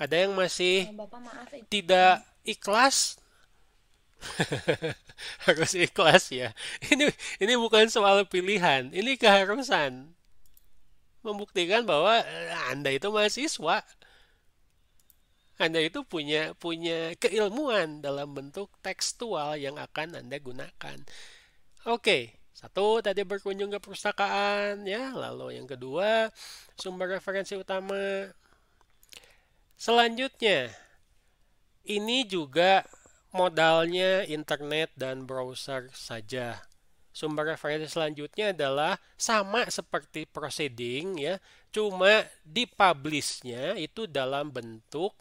Ada yang masih Bapak maaf tidak ikhlas? Harus ikhlas ya. Ini bukan soal pilihan, ini keharusan. Membuktikan bahwa Anda itu mahasiswa. Anda itu punya keilmuan dalam bentuk tekstual yang akan Anda gunakan. Oke, satu tadi berkunjung ke perpustakaan ya, lalu yang kedua sumber referensi utama. Selanjutnya, ini juga modalnya internet dan browser saja. Sumber referensi selanjutnya adalah sama seperti proceeding ya, cuma dipublishnya itu dalam bentuk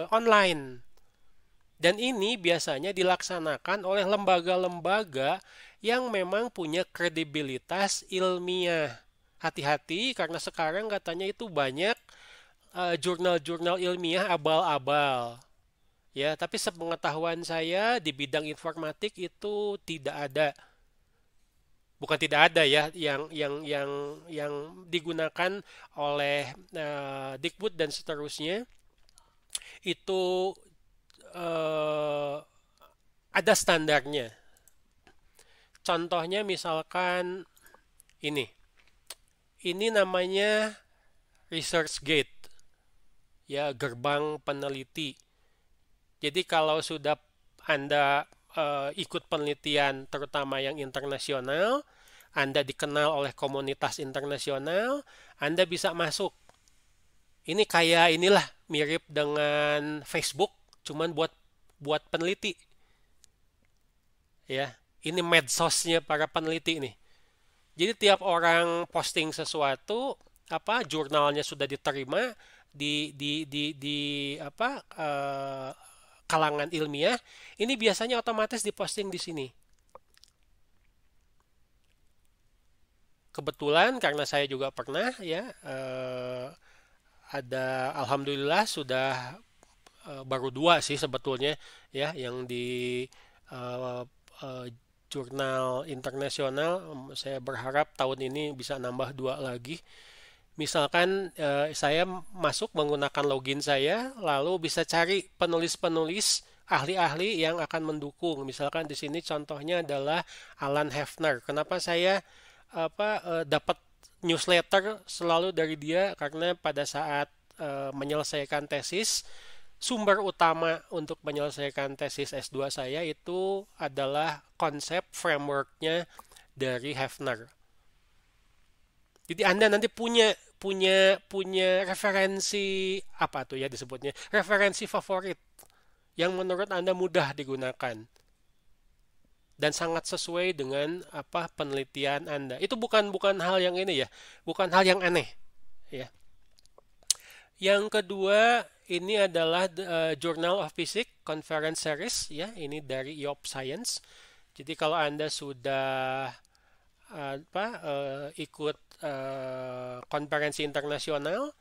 online. Dan ini biasanya dilaksanakan oleh lembaga-lembaga yang memang punya kredibilitas ilmiah. Hati-hati karena sekarang katanya itu banyak jurnal-jurnal ilmiah abal-abal. Ya, tapi sepengetahuan saya di bidang informatik itu tidak ada. Bukan tidak ada ya yang digunakan oleh Dikbud dan seterusnya itu eh, ada standarnya. Contohnya misalkan ini. Ini namanya research gate, ya gerbang peneliti. Jadi kalau sudah Anda ikut penelitian terutama yang internasional, Anda dikenal oleh komunitas internasional, Anda bisa masuk. Ini kayak inilah mirip dengan Facebook, cuman buat peneliti. Ya, ini medsosnya para peneliti nih. Jadi tiap orang posting sesuatu, jurnalnya sudah diterima di kalangan ilmiah, ini biasanya otomatis diposting di sini. Kebetulan karena saya juga pernah ya ada alhamdulillah sudah baru 2 sih sebetulnya ya yang di eh, eh, jurnal internasional. Saya berharap tahun ini bisa nambah 2 lagi. Misalkan saya masuk menggunakan login saya, lalu bisa cari penulis-penulis ahli-ahli yang akan mendukung. Misalkan di sini contohnya adalah Alan Hefner. Kenapa saya dapat newsletter selalu dari dia? Karena pada saat menyelesaikan tesis, sumber utama untuk menyelesaikan tesis S2 saya itu adalah konsep frameworknya dari Hefner. Jadi Anda nanti punya referensi apa tuh ya disebutnya, referensi favorit yang menurut Anda mudah digunakan dan sangat sesuai dengan penelitian Anda. Itu bukan hal yang ini ya, bukan hal yang aneh ya. Yang kedua ini adalah Journal of Physics Conference Series ya, ini dari IOP Science. Jadi kalau Anda sudah ikut konferensi internasional,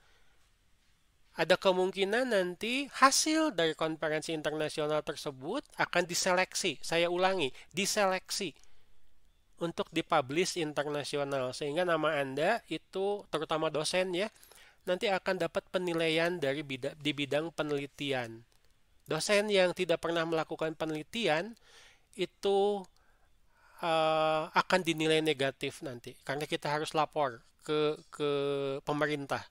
ada kemungkinan nanti hasil dari konferensi internasional tersebut akan diseleksi. Saya ulangi, diseleksi untuk dipublish internasional, sehingga nama Anda itu terutama dosen ya nanti akan dapat penilaian di bidang penelitian. Dosen yang tidak pernah melakukan penelitian itu akan dinilai negatif nanti karena kita harus lapor ke pemerintah.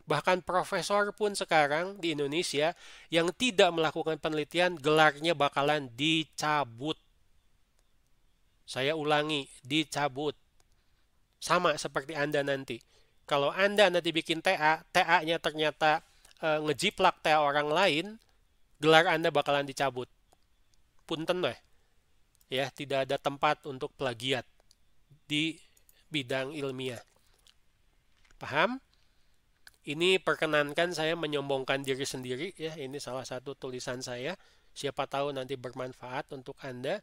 Bahkan profesor pun sekarang di Indonesia yang tidak melakukan penelitian gelarnya bakalan dicabut. Saya ulangi, dicabut. Sama seperti Anda nanti. Kalau Anda nanti bikin TA, TA-nya ternyata ngejiplak TA orang lain, gelar Anda bakalan dicabut. Punten weh. Ya, tidak ada tempat untuk plagiat di bidang ilmiah. Paham? Ini perkenankan saya menyombongkan diri sendiri ya. Ini salah satu tulisan saya. Siapa tahu nanti bermanfaat untuk Anda.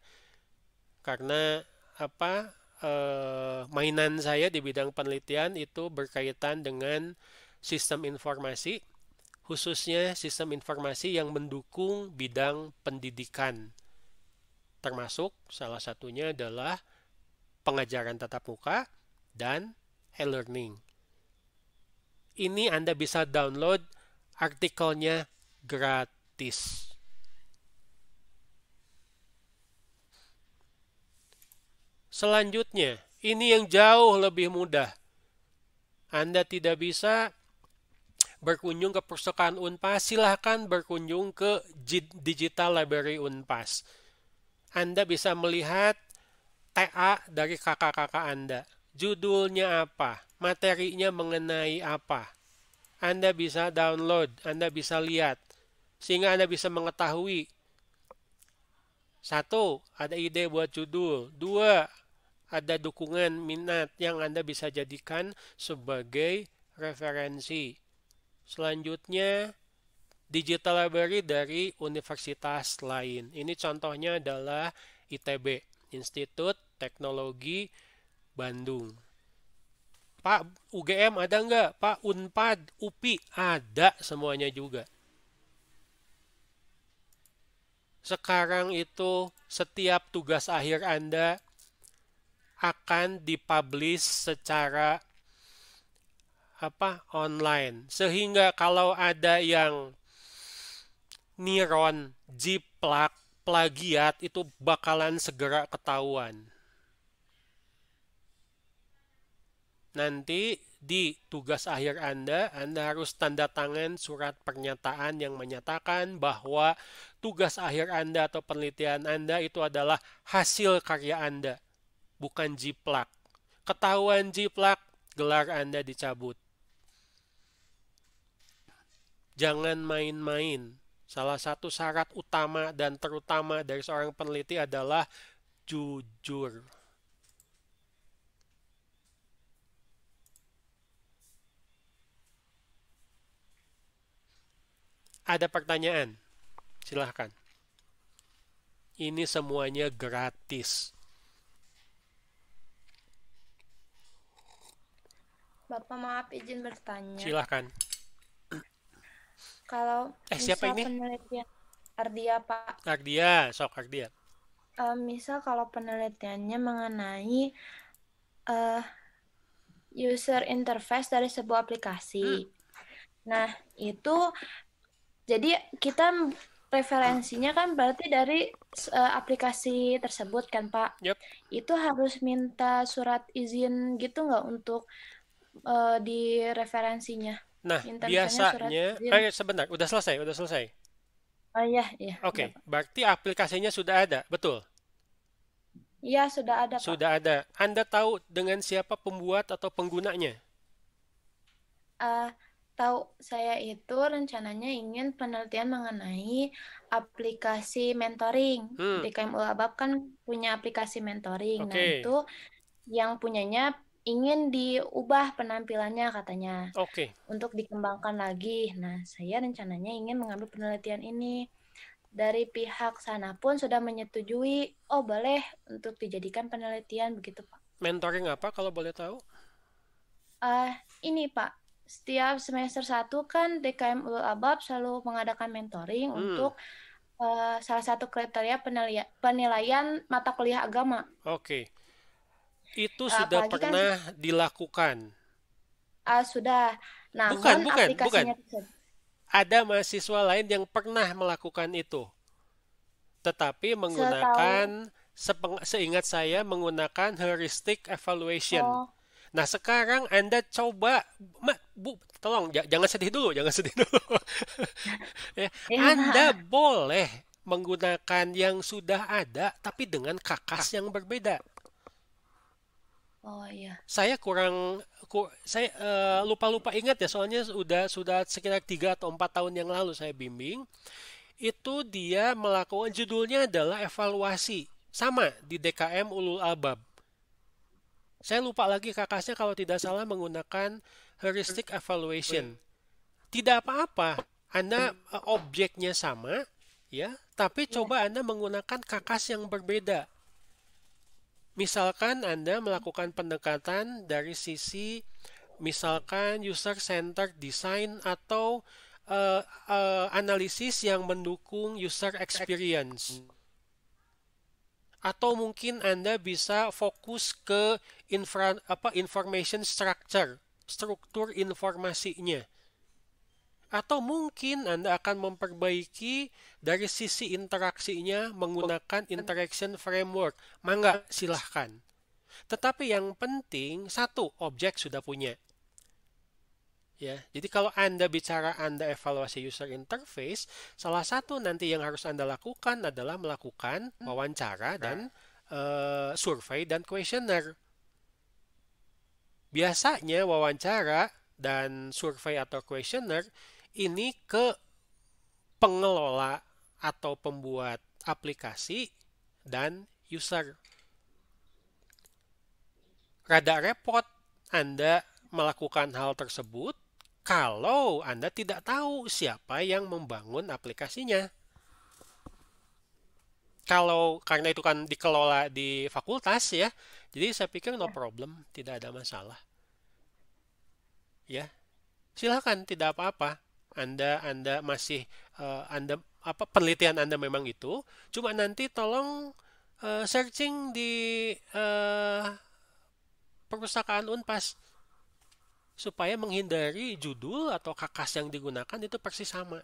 Karena mainan saya di bidang penelitian itu berkaitan dengan sistem informasi, khususnya sistem informasi yang mendukung bidang pendidikan. Termasuk salah satunya adalah pengajaran tatap muka dan e-learning. Ini Anda bisa download artikelnya gratis. Selanjutnya, ini yang jauh lebih mudah. Anda tidak bisa berkunjung ke perpustakaan Unpas, silahkan berkunjung ke Digital Library Unpas. Anda bisa melihat TA dari kakak-kakak Anda. Judulnya apa? Materinya mengenai apa? Anda bisa download, Anda bisa lihat. Sehingga Anda bisa mengetahui. 1. Ada ide buat judul. 2. Ada dukungan minat yang Anda bisa jadikan sebagai referensi. Selanjutnya, Digital Library dari universitas lain. Ini contohnya adalah ITB, Institut Teknologi Bandung. Pak, UGM ada nggak? Pak, Unpad, UPI ada semuanya juga. Sekarang itu setiap tugas akhir Anda akan dipublish secara online. Sehingga kalau ada yang niron, jiplak, plagiat itu bakalan segera ketahuan. Nanti di tugas akhir Anda harus tanda tangan surat pernyataan yang menyatakan bahwa tugas akhir Anda atau penelitian Anda itu adalah hasil karya Anda, bukan jiplak. Ketahuan jiplak, gelar Anda dicabut. Jangan main-main. Salah satu syarat utama dan terutama dari seorang peneliti adalah jujur. Ada pertanyaan? Silahkan. Ini semuanya gratis. Bapak maaf izin bertanya. Silahkan. Kalau Siapa misal ini? penelitian Ardia Pak, Ardia, sok Ardia. misal kalau penelitiannya mengenai user interface dari sebuah aplikasi. Nah, itu jadi kita referensinya kan berarti dari aplikasi tersebut kan Pak. Yep. Itu harus minta surat izin gitu nggak untuk di referensinya? Nah, Minta biasanya, misalnya surat izin. sebentar, udah selesai. Oh iya. Oke, berarti aplikasinya sudah ada, betul? Iya, sudah ada, Pak. Sudah ada. Anda tahu dengan siapa pembuat atau penggunanya? Tahu, saya itu rencananya ingin penelitian mengenai aplikasi mentoring. DKM Ulabab kan punya aplikasi mentoring. Nah, itu yang punyanya ingin diubah penampilannya katanya. Untuk dikembangkan lagi. Nah, saya rencananya ingin mengambil penelitian ini. Dari pihak sana pun sudah menyetujui, oh boleh untuk dijadikan penelitian begitu, Pak. Mentoring apa kalau boleh tahu? Ini, Pak. Setiap semester 1 kan DKM Ulabab selalu mengadakan mentoring untuk salah satu kriteria penilaian mata kuliah agama. Itu sudah pernah dilakukan? Sudah. Bukan. Ada mahasiswa lain yang pernah melakukan itu. Tetapi menggunakan, seingat saya, menggunakan heuristic evaluation. Nah, sekarang Anda coba, Bu, tolong jangan sedih dulu. Anda boleh menggunakan yang sudah ada, tapi dengan kakas yang berbeda. Oh iya. Saya lupa ingat ya, soalnya sudah sekitar 3 atau 4 tahun yang lalu saya bimbing. Itu dia melakukan, judulnya adalah evaluasi. Sama di DKM Ulul Albab. Saya lupa lagi kakasnya, kalau tidak salah menggunakan heuristic evaluation. Tidak apa-apa, Anda objeknya sama, ya, tapi coba Anda menggunakan kakas yang berbeda. Misalkan Anda melakukan pendekatan dari sisi, misalkan user-centered design atau analisis yang mendukung user experience. Atau mungkin Anda bisa fokus ke information structure, struktur informasinya. Atau mungkin Anda akan memperbaiki dari sisi interaksinya menggunakan interaction framework. Mangga, silahkan. Tetapi yang penting, satu, objek sudah punya. Ya, jadi kalau Anda bicara Anda evaluasi user interface, salah satu nanti yang harus Anda lakukan adalah melakukan wawancara dan survei dan kuesioner. Biasanya wawancara dan survei atau kuesioner ini ke pengelola atau pembuat aplikasi dan user. Rada repot Anda melakukan hal tersebut kalau Anda tidak tahu siapa yang membangun aplikasinya. Karena itu kan dikelola di fakultas ya, jadi saya pikir no problem, tidak ada masalah. Ya, silakan, tidak apa-apa. Anda masih penelitian Anda memang itu, cuma nanti tolong searching di perpustakaan Unpas supaya menghindari judul atau kakas yang digunakan itu persis sama.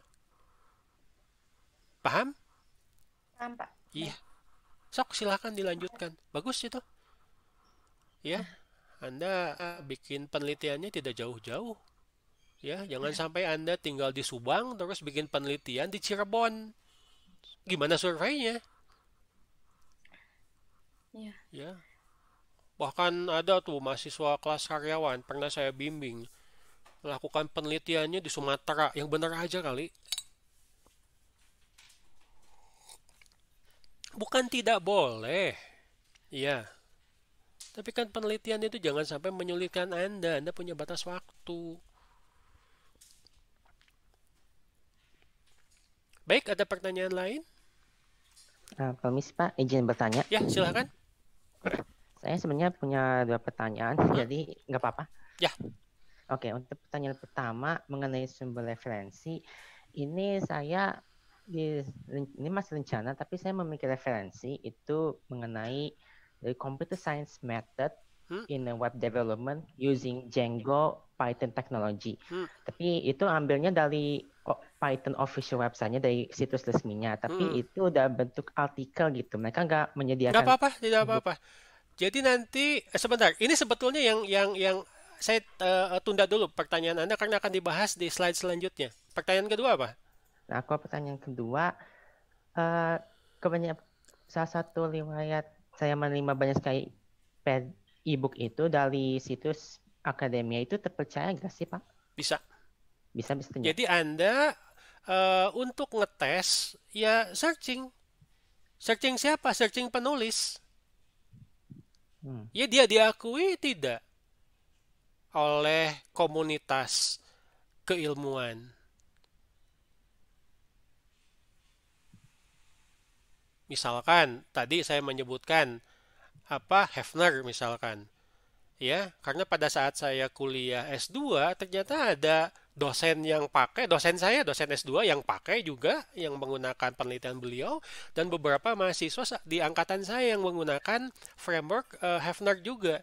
Paham? Paham, Pak. Iya. Sok silakan dilanjutkan. Bagus itu. Ya. Anda bikin penelitiannya tidak jauh-jauh. Ya, jangan sampai Anda tinggal di Subang terus bikin penelitian di Cirebon. Gimana surveinya? Iya. Ya. Bahkan ada tuh mahasiswa kelas karyawan pernah saya bimbing melakukan penelitiannya di Sumatera, yang benar aja kali. Bukan tidak boleh. Iya. Tapi kan penelitian itu jangan sampai menyulitkan Anda. Anda punya batas waktu. Baik, ada pertanyaan lain? Permisi Pak, izin bertanya. Ya, silakan. Saya sebenarnya punya 2 pertanyaan, jadi nggak apa-apa? Ya. Oke, untuk pertanyaan pertama mengenai sumber referensi, ini saya ini masih rencana, tapi saya memiliki referensi itu mengenai the computer science method in a web development using Django Python technology. Tapi itu ambilnya dari Python official website-nya, dari situs resminya. Tapi itu udah bentuk artikel gitu. Mereka nggak menyediakan. Nggak apa-apa, tidak apa-apa. Jadi nanti sebentar. Ini sebetulnya yang saya tunda dulu pertanyaan Anda karena akan dibahas di slide selanjutnya. Pertanyaan kedua apa? Nah, pertanyaan kedua, salah satu riwayat saya menerima banyak sekali e-book itu dari situs akademia, itu terpercaya nggak sih Pak? Bisa. Bisa. Jadi Anda untuk ngetes ya searching. Searching siapa? Searching penulis. Ya dia diakui tidak oleh komunitas keilmuan. Misalkan tadi saya menyebutkan Hefner misalkan. Ya, karena pada saat saya kuliah S2 ternyata ada dosen dosen S2 yang pakai juga, yang menggunakan penelitian beliau, dan beberapa mahasiswa di angkatan saya yang menggunakan framework Hefner juga.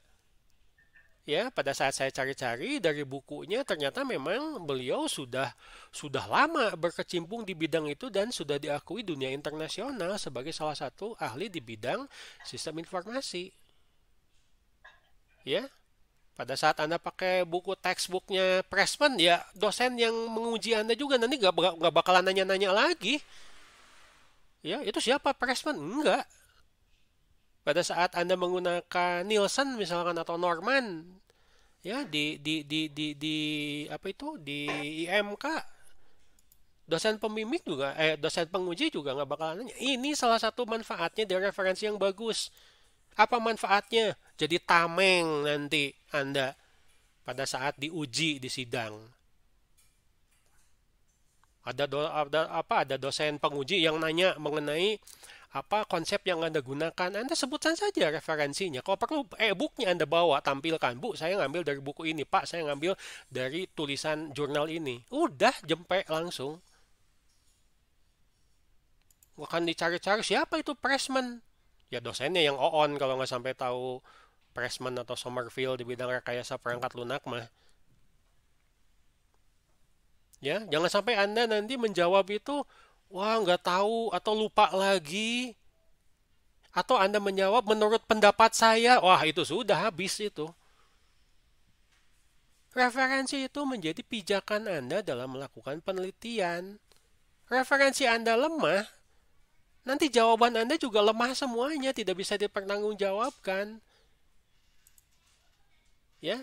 Ya, pada saat saya cari-cari dari bukunya ternyata memang beliau sudah lama berkecimpung di bidang itu dan sudah diakui dunia internasional sebagai salah satu ahli di bidang sistem informasi. Ya, pada saat Anda pakai buku textbooknya Pressman, ya dosen yang menguji Anda juga nanti nggak bakalan nanya-nanya lagi. Ya, itu siapa Pressman? Enggak. Pada saat Anda menggunakan Nielsen misalkan atau Norman, ya di IMK, dosen pembimbing juga, dosen penguji juga nggak bakalan nanya. Ini salah satu manfaatnya dari referensi yang bagus. Apa manfaatnya? Jadi tameng nanti Anda pada saat diuji di sidang. Ada dosen penguji yang nanya mengenai konsep yang Anda gunakan. Anda sebutkan saja referensinya. Kalau perlu e-booknya Anda bawa, tampilkan. Bu, saya ngambil dari buku ini. Pak, saya ngambil dari tulisan jurnal ini. Udah, jempek langsung. Bukan dicari-cari siapa itu Pressman. Ya dosennya yang on kalau nggak sampai tahu Pressman atau Sommerville di bidang rekayasa perangkat lunak mah. Ya, jangan sampai Anda nanti menjawab itu, wah nggak tahu atau lupa lagi. Atau Anda menjawab menurut pendapat saya, wah itu sudah habis itu. Referensi itu menjadi pijakan Anda dalam melakukan penelitian. Referensi Anda lemah, nanti jawaban Anda juga lemah semuanya, tidak bisa dipertanggungjawabkan. Ya,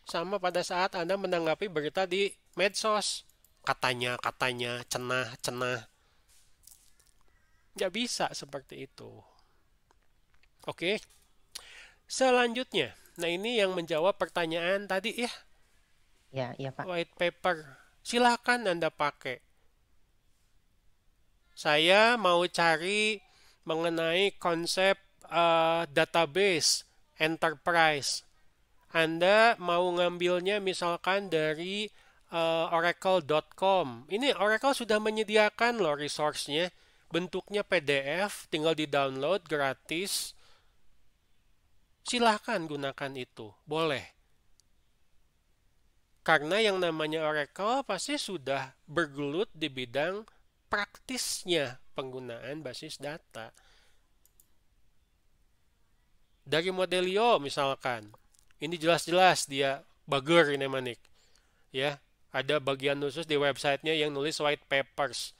sama pada saat Anda menanggapi berita di medsos. Katanya, cenah. Nggak bisa seperti itu. Oke. Selanjutnya. Nah ini yang menjawab pertanyaan tadi ya. Ya, iya Pak. White paper. Silakan Anda pakai. Saya mau cari mengenai konsep database enterprise. Anda mau ngambilnya misalkan dari oracle.com. Ini Oracle sudah menyediakan loh resource-nya. Bentuknya PDF, tinggal di-download gratis. silahkan gunakan itu, boleh. Karena yang namanya Oracle pasti sudah bergelut di bidang praktisnya penggunaan basis data. Dari Modelio misalkan, ini jelas-jelas dia bugger ini manik. Ya, ada bagian khusus di websitenya yang nulis white papers.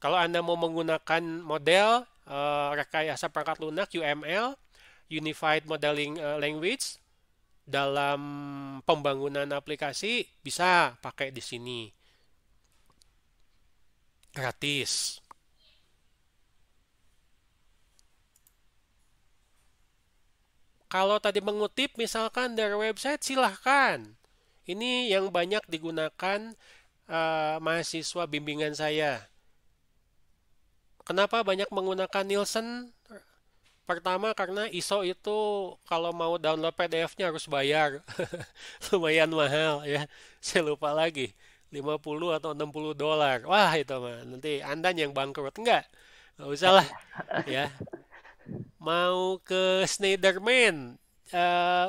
Kalau Anda mau menggunakan model rekayasa perangkat lunak UML, Unified Modeling Language, dalam pembangunan aplikasi, bisa pakai di sini. Gratis. Kalau tadi mengutip misalkan dari website, silahkan. Ini yang banyak digunakan mahasiswa bimbingan saya. Kenapa banyak menggunakan Nielsen? Pertama karena ISO itu kalau mau download PDF-nya harus bayar. Lumayan mahal ya. Saya lupa lagi. 50 atau 60 dolar. Wah itu mah. Nanti Anda yang bangkrut. Enggak usah lah. Ya. Mau ke Schneiderman.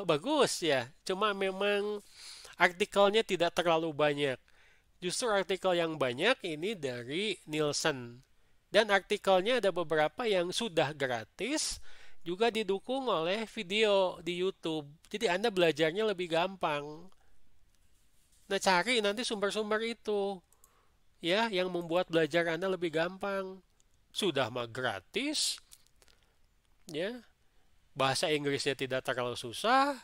Bagus ya. Cuma memang artikelnya tidak terlalu banyak. Justru artikel yang banyak ini dari Nielsen. Dan artikelnya ada beberapa yang sudah gratis, juga didukung oleh video di YouTube. Jadi Anda belajarnya lebih gampang. Nah, cari nanti sumber-sumber itu. Ya, yang membuat belajar Anda lebih gampang. Sudah mah gratis. Ya. Bahasa Inggrisnya tidak terlalu susah.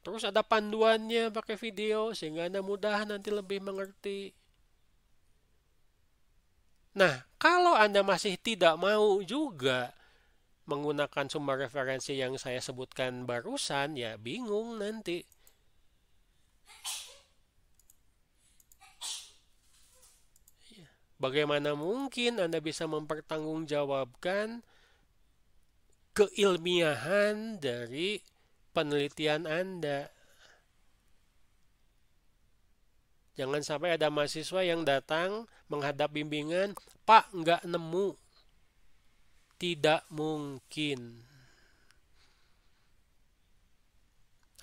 Terus ada panduannya pakai video sehingga Anda mudah nanti lebih mengerti. Nah, kalau Anda masih tidak mau juga menggunakan sumber referensi yang saya sebutkan barusan, ya bingung nanti. Bagaimana mungkin Anda bisa mempertanggungjawabkan keilmiahan dari penelitian Anda? Jangan sampai ada mahasiswa yang datang menghadap bimbingan, Pak, nggak nemu. Tidak mungkin.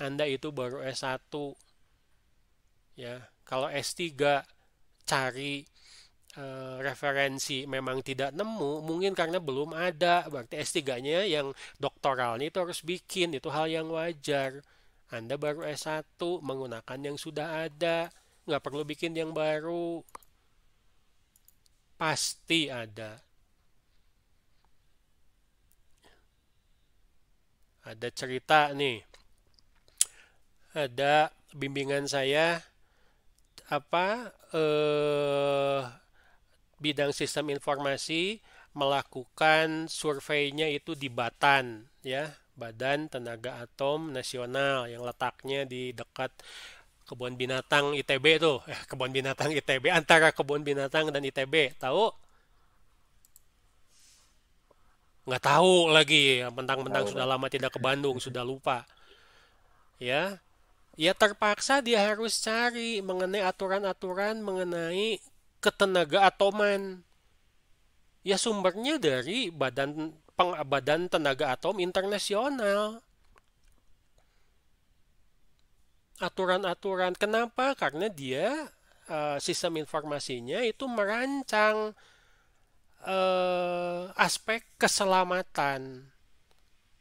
Anda itu baru S1. Ya, kalau S3 cari referensi memang tidak nemu, mungkin karena belum ada. Berarti S3-nya yang doktoralnya itu harus bikin, itu hal yang wajar. Anda baru S1 menggunakan yang sudah ada. Nggak perlu bikin yang baru. Pasti ada. Ada cerita nih. Ada bimbingan saya bidang sistem informasi melakukan surveinya itu di Batan, ya, Badan Tenaga Atom Nasional yang letaknya di dekat kebun binatang ITB tuh, kebun binatang ITB, antara kebun binatang dan ITB, tahu? Nggak tahu lagi, mentang-mentang sudah lama tidak ke Bandung, sudah lupa. Ya, ya terpaksa dia harus cari mengenai aturan-aturan mengenai ketenaga atoman. Ya sumbernya dari Badan Tenaga Atom Internasional. Aturan-aturan. Kenapa? Karena dia sistem informasinya itu merancang aspek keselamatan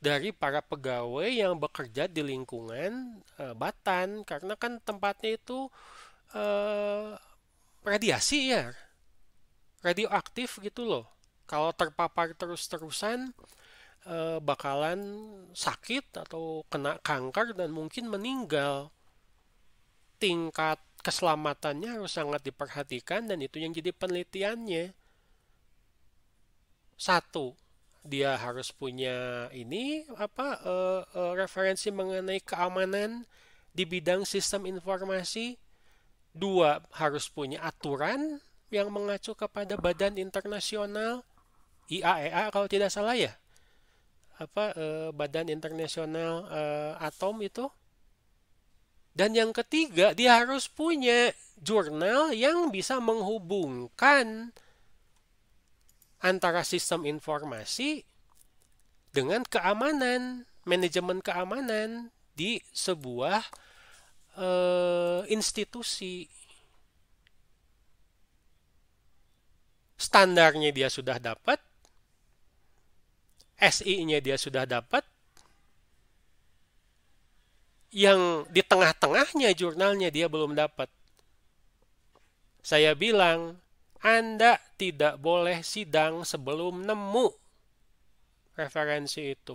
dari para pegawai yang bekerja di lingkungan Batan. Karena kan tempatnya itu radiasi ya, radioaktif gitu loh. Kalau terpapar terus-terusan bakalan sakit atau kena kanker dan mungkin meninggal. Tingkat keselamatannya harus sangat diperhatikan dan itu yang jadi penelitiannya. Satu, dia harus punya referensi mengenai keamanan di bidang sistem informasi. Dua, harus punya aturan yang mengacu kepada badan internasional IAEA kalau tidak salah ya. Badan Internasional Atom itu. Dan yang ketiga, dia harus punya jurnal yang bisa menghubungkan antara sistem informasi dengan keamanan. manajemen keamanan di sebuah institusi. Standarnya dia sudah dapat, SI-nya dia sudah dapat, yang di tengah-tengahnya jurnalnya dia belum dapat. Saya bilang, Anda tidak boleh sidang sebelum nemu referensi itu.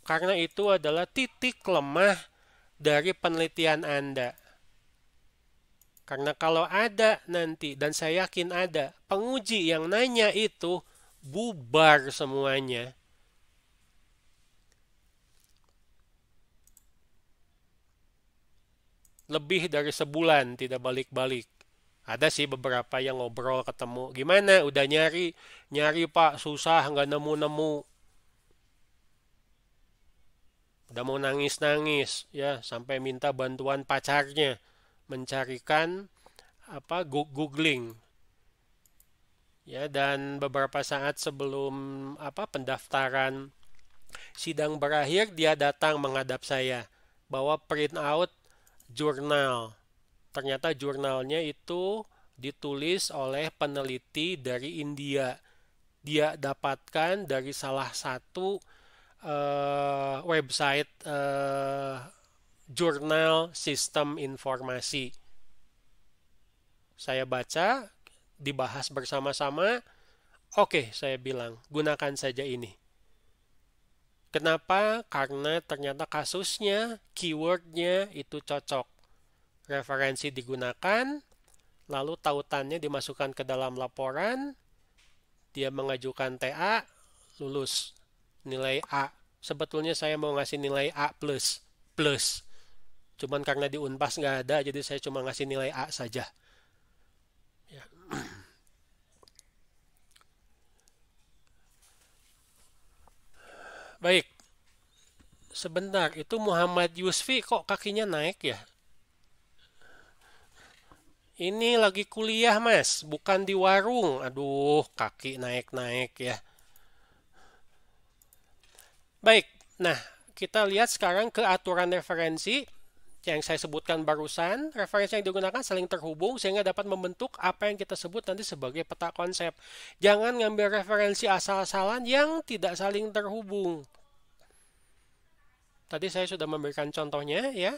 Karena itu adalah titik lemah dari penelitian Anda. Karena kalau ada nanti, dan saya yakin ada, penguji yang nanya itu, bubar semuanya. Lebih dari sebulan tidak balik-balik. Ada sih beberapa yang ngobrol ketemu. Gimana? Udah nyari Pak, susah, nggak nemu-nemu. Udah mau nangis-nangis, ya, sampai minta bantuan pacarnya mencarikan googling. Ya, dan beberapa saat sebelum pendaftaran sidang berakhir, dia datang menghadap saya, bawa print out jurnal. Ternyata jurnalnya itu ditulis oleh peneliti dari India. Dia dapatkan dari salah satu website jurnal sistem informasi. Saya baca, dibahas bersama-sama. Oke, saya bilang, gunakan saja ini. Kenapa? Karena ternyata kasusnya, keywordnya itu cocok. Referensi digunakan, lalu tautannya dimasukkan ke dalam laporan, dia mengajukan TA, lulus. Nilai A. Sebetulnya saya mau ngasih nilai A+. Cuman karena di Unpas nggak ada, jadi saya cuma ngasih nilai A saja. Ya. Baik. Sebentar, itu Muhammad Yusfi kok kakinya naik ya? Ini lagi kuliah, Mas, bukan di warung. Aduh, kaki naik-naik ya. Baik, nah kita lihat sekarang ke aturan referensi yang saya sebutkan barusan. Referensi yang digunakan saling terhubung sehingga dapat membentuk apa yang kita sebut nanti sebagai peta konsep. Jangan ngambil referensi asal-asalan yang tidak saling terhubung. Tadi saya sudah memberikan contohnya ya.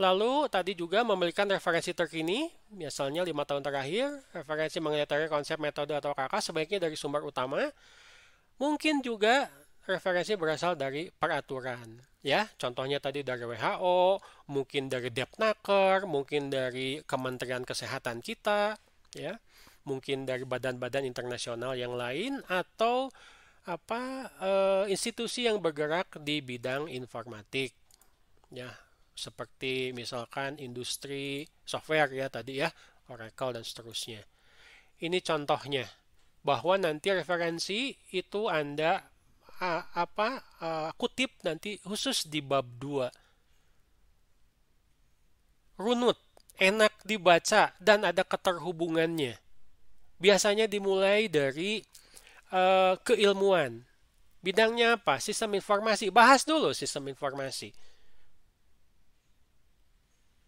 Lalu tadi juga memberikan referensi terkini, misalnya 5 tahun terakhir, referensi mengenai teori, konsep, metode, atau KK sebaiknya dari sumber utama. Mungkin juga referensi berasal dari peraturan. Ya, contohnya tadi dari WHO, mungkin dari Depnaker, mungkin dari Kementerian Kesehatan kita, ya, mungkin dari badan-badan internasional yang lain, atau institusi yang bergerak di bidang informatik, ya, seperti misalkan industri software ya tadi ya, Oracle dan seterusnya. Ini contohnya bahwa nanti referensi itu Anda kutip nanti khusus di bab 2. Runut, enak dibaca dan ada keterhubungannya. Biasanya dimulai dari keilmuan. Bidangnya apa? Sistem informasi. Bahas dulu sistem informasi.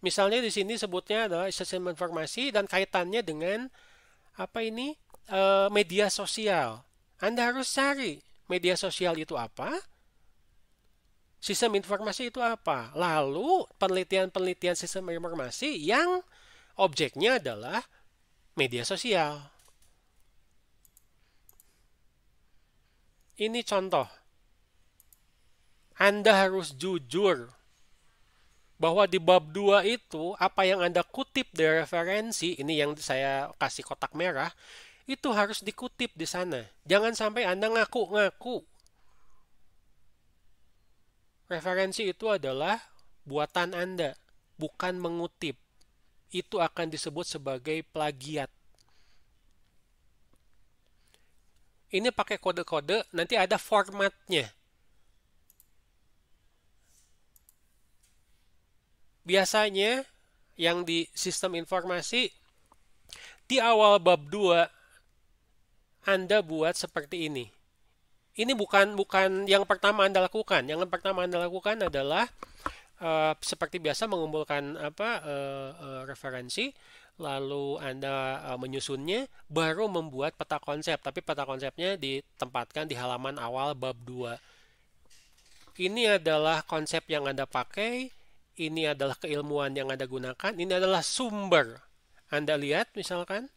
Misalnya di sini sebutnya adalah sistem informasi dan kaitannya dengan media sosial. Anda harus cari media sosial itu apa? Sistem informasi itu apa? Lalu penelitian-penelitian sistem informasi yang objeknya adalah media sosial. Ini contoh. Anda harus jujur bahwa di bab 2 itu apa yang Anda kutip dari referensi, ini yang saya kasih kotak merah, itu harus dikutip di sana. Jangan sampai Anda ngaku-ngaku. Referensi itu adalah buatan Anda, bukan mengutip. Itu akan disebut sebagai plagiat. Ini pakai kode-kode, nanti ada formatnya. Biasanya yang di sistem informasi, di awal bab 2, Anda buat seperti ini. Ini bukan yang pertama Anda lakukan. Yang pertama Anda lakukan adalah seperti biasa mengumpulkan referensi, lalu Anda menyusunnya, baru membuat peta konsep. Tapi peta konsepnya ditempatkan di halaman awal bab 2. Ini adalah konsep yang Anda pakai, ini adalah keilmuan yang Anda gunakan, ini adalah sumber. Anda lihat misalkan,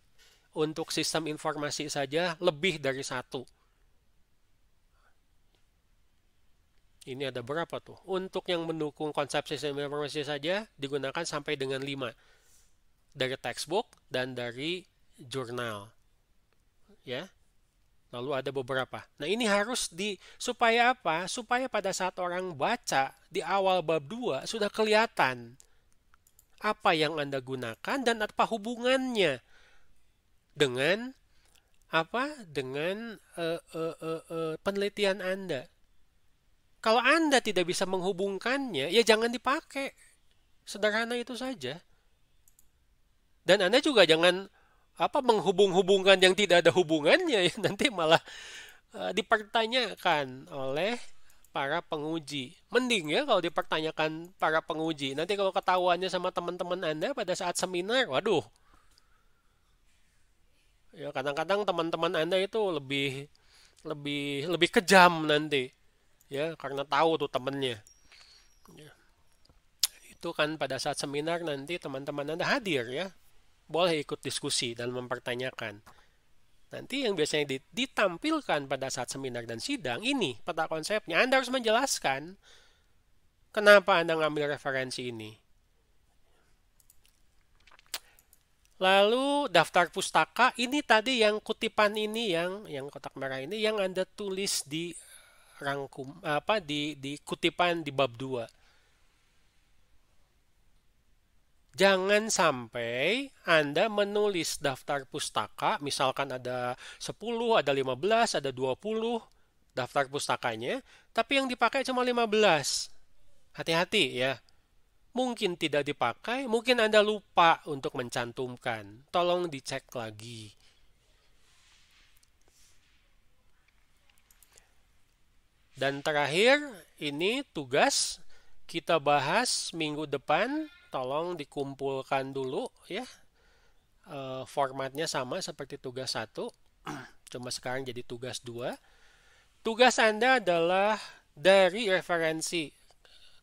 untuk sistem informasi saja lebih dari 1. Ini ada berapa tuh? Untuk yang mendukung konsep sistem informasi saja digunakan sampai dengan 5. Dari textbook dan dari jurnal. Ya. Lalu ada beberapa. Nah, ini harus supaya apa? Supaya pada saat orang baca di awal bab 2 sudah kelihatan apa yang Anda gunakan dan apa hubungannya dengan penelitian Anda. Kalau Anda tidak bisa menghubungkannya, ya jangan dipakai. Sederhana itu saja. Dan Anda juga jangan menghubung-hubungkan yang tidak ada hubungannya, ya nanti malah dipertanyakan oleh para penguji. Mending ya kalau dipertanyakan para penguji. Nanti kalau ketahuannya sama teman-teman Anda pada saat seminar, waduh. Ya kadang-kadang teman-teman Anda itu lebih kejam nanti. Ya, karena tahu tuh temennya. Ya. Itu kan pada saat seminar nanti teman-teman Anda hadir ya. Boleh ikut diskusi dan mempertanyakan. Nanti yang biasanya ditampilkan pada saat seminar dan sidang, ini peta konsepnya. Anda harus menjelaskan kenapa Anda ngambil referensi ini. Lalu daftar pustaka, ini tadi yang kutipan ini, yang kotak merah ini, yang Anda tulis di di kutipan di bab 2. Jangan sampai Anda menulis daftar pustaka, misalkan ada 10, ada 15, ada 20 daftar pustakanya, tapi yang dipakai cuma 15. Hati-hati ya. Mungkin tidak dipakai, mungkin Anda lupa untuk mencantumkan. Tolong dicek lagi. Dan terakhir, ini tugas kita bahas minggu depan. Tolong dikumpulkan dulu ya. Formatnya sama seperti tugas 1. Cuma sekarang jadi tugas 2. Tugas Anda adalah dari referensi,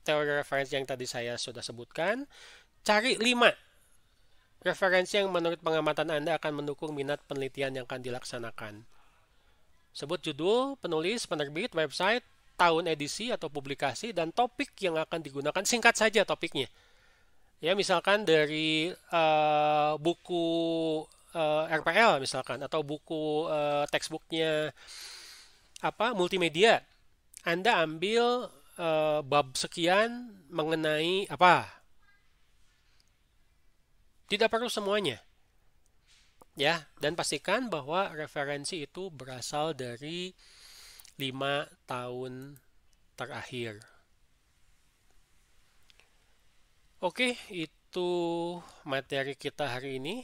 teori referensi yang tadi saya sudah sebutkan. Cari 5 referensi yang menurut pengamatan Anda akan mendukung minat penelitian yang akan dilaksanakan. Sebut judul, penulis, penerbit, website, tahun edisi atau publikasi, dan topik yang akan digunakan. Singkat saja topiknya. Ya, misalkan dari buku RPL misalkan, atau buku textbooknya multimedia. Anda ambil bab sekian mengenai apa. Tidak perlu semuanya. Ya, dan pastikan bahwa referensi itu berasal dari 5 tahun terakhir. Oke, itu materi kita hari ini.